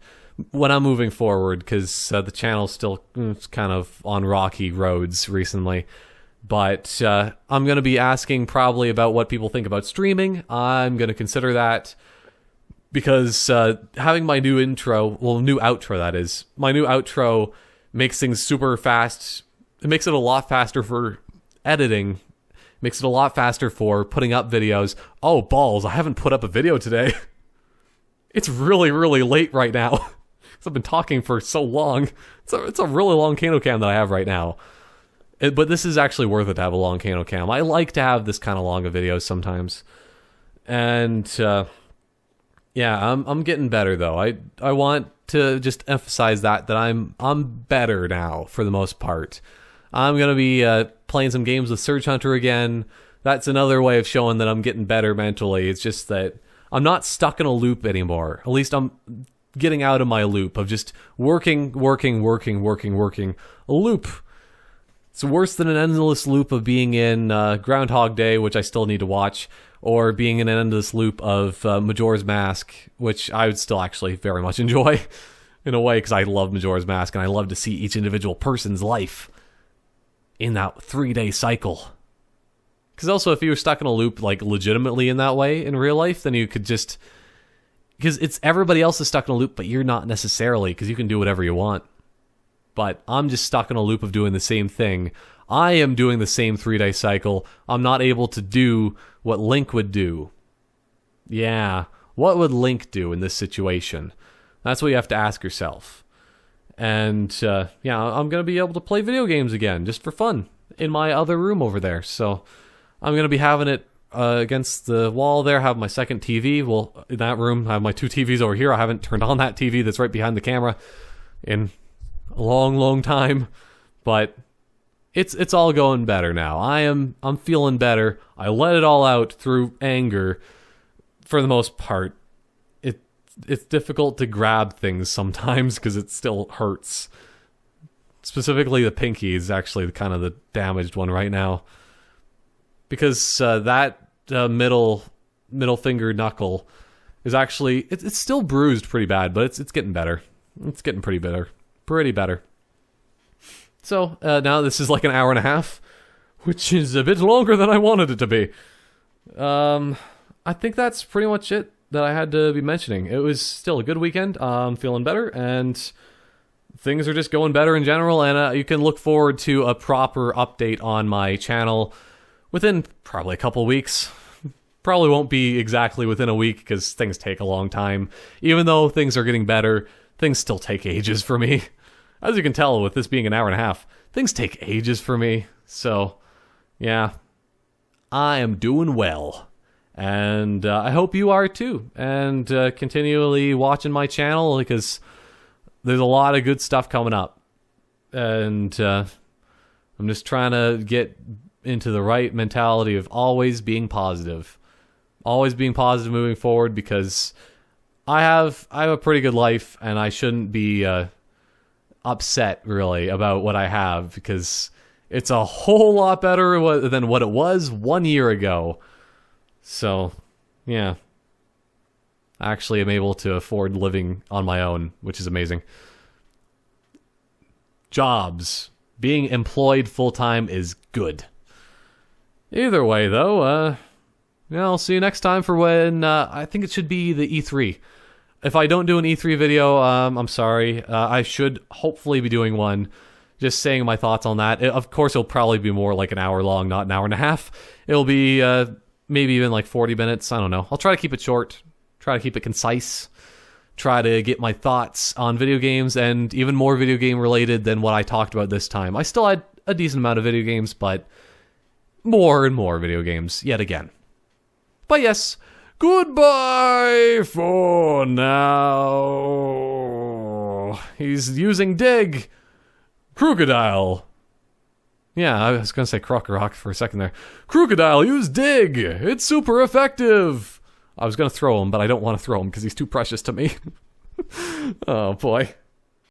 when I'm moving forward, because the channel's still kind of on rocky roads recently. But I'm gonna be asking probably about what people think about streaming. I'm gonna consider that because having my new new outro, that is, my new outro makes things super fast. It makes it a lot faster for editing. Makes it a lot faster for putting up videos. Oh, balls, I haven't put up a video today. It's really, really late right now. Because I've been talking for so long. It's a really long TheCanoCam that I have right now. But this is actually worth it to have a long TheCanoCam. I like to have this kind of long of videos sometimes. And yeah, I'm getting better though. I want to just emphasize that I'm better now for the most part. I'm gonna be playing some games with Surge Hunter again. That's another way of showing that I'm getting better mentally. It's just that I'm not stuck in a loop anymore. At least I'm getting out of my loop of just working. A loop. It's worse than an endless loop of being in Groundhog Day, which I still need to watch, or being in an endless loop of Majora's Mask, which I would still actually very much enjoy, in a way, because I love Majora's Mask, and I love to see each individual person's life in that 3-day cycle. Because also, if you were stuck in a loop, like, legitimately in that way, in real life, then you could just... Because it's everybody else is stuck in a loop, but you're not necessarily, because you can do whatever you want. But I'm just stuck in a loop of doing the same thing. I am doing the same 3-day cycle. I'm not able to do what Link would do. Yeah, what would Link do in this situation? That's what you have to ask yourself. And yeah, I'm going to be able to play video games again, just for fun, in my other room over there. So I'm going to be having it against the wall there, have my second TV. Well, in that room, I have my 2 TVs over here. I haven't turned on that TV that's right behind the camera in a long time, but it's all going better now. I'm feeling better. I let it all out through anger for the most part. It's difficult to grab things sometimes because it still hurts. Specifically the pinky is actually kind of the damaged one right now, because that middle finger knuckle is actually it's still bruised pretty bad, but it's getting better. It's getting pretty better. So now this is like an hour and a half. which is a bit longer than I wanted it to be. I think that's pretty much it that I had to be mentioning. It was still a good weekend. I'm feeling better, and things are just going better in general, and you can look forward to a proper update on my channel within probably a couple weeks. Probably won't be exactly within a week, because things take a long time. Even though things are getting better, things still take ages for me. As you can tell with this being an hour and a half, things take ages for me. So, yeah, I am doing well. And I hope you are too. And continually watching my channel, because there's a lot of good stuff coming up. And I'm just trying to get into the right mentality of always being positive. Always being positive moving forward, because I have a pretty good life, and I shouldn't be upset really about what I have, because it's a whole lot better than what it was 1 year ago. So, yeah. Actually, I'm able to afford living on my own, which is amazing. Jobs. Being employed full-time is good. Either way, though, yeah, I'll see you next time for when, I think it should be the E3. If I don't do an E3 video, I'm sorry. I should hopefully be doing one, just saying my thoughts on that. Of course, it'll probably be more like an hour long, not an hour and a half. It'll be, maybe even like 40 minutes. I don't know. I'll try to keep it short. Try to keep it concise. Try to get my thoughts on video games, and even more video game related than what I talked about this time. I still had a decent amount of video games, but more and more video games yet again. But yes, goodbye for now. He's using Dig. Krookodile. Yeah, I was going to say Croc for a second there. Krookodile, use Dig! It's super effective! I was going to throw him, but I don't want to throw him because he's too precious to me. Oh, boy.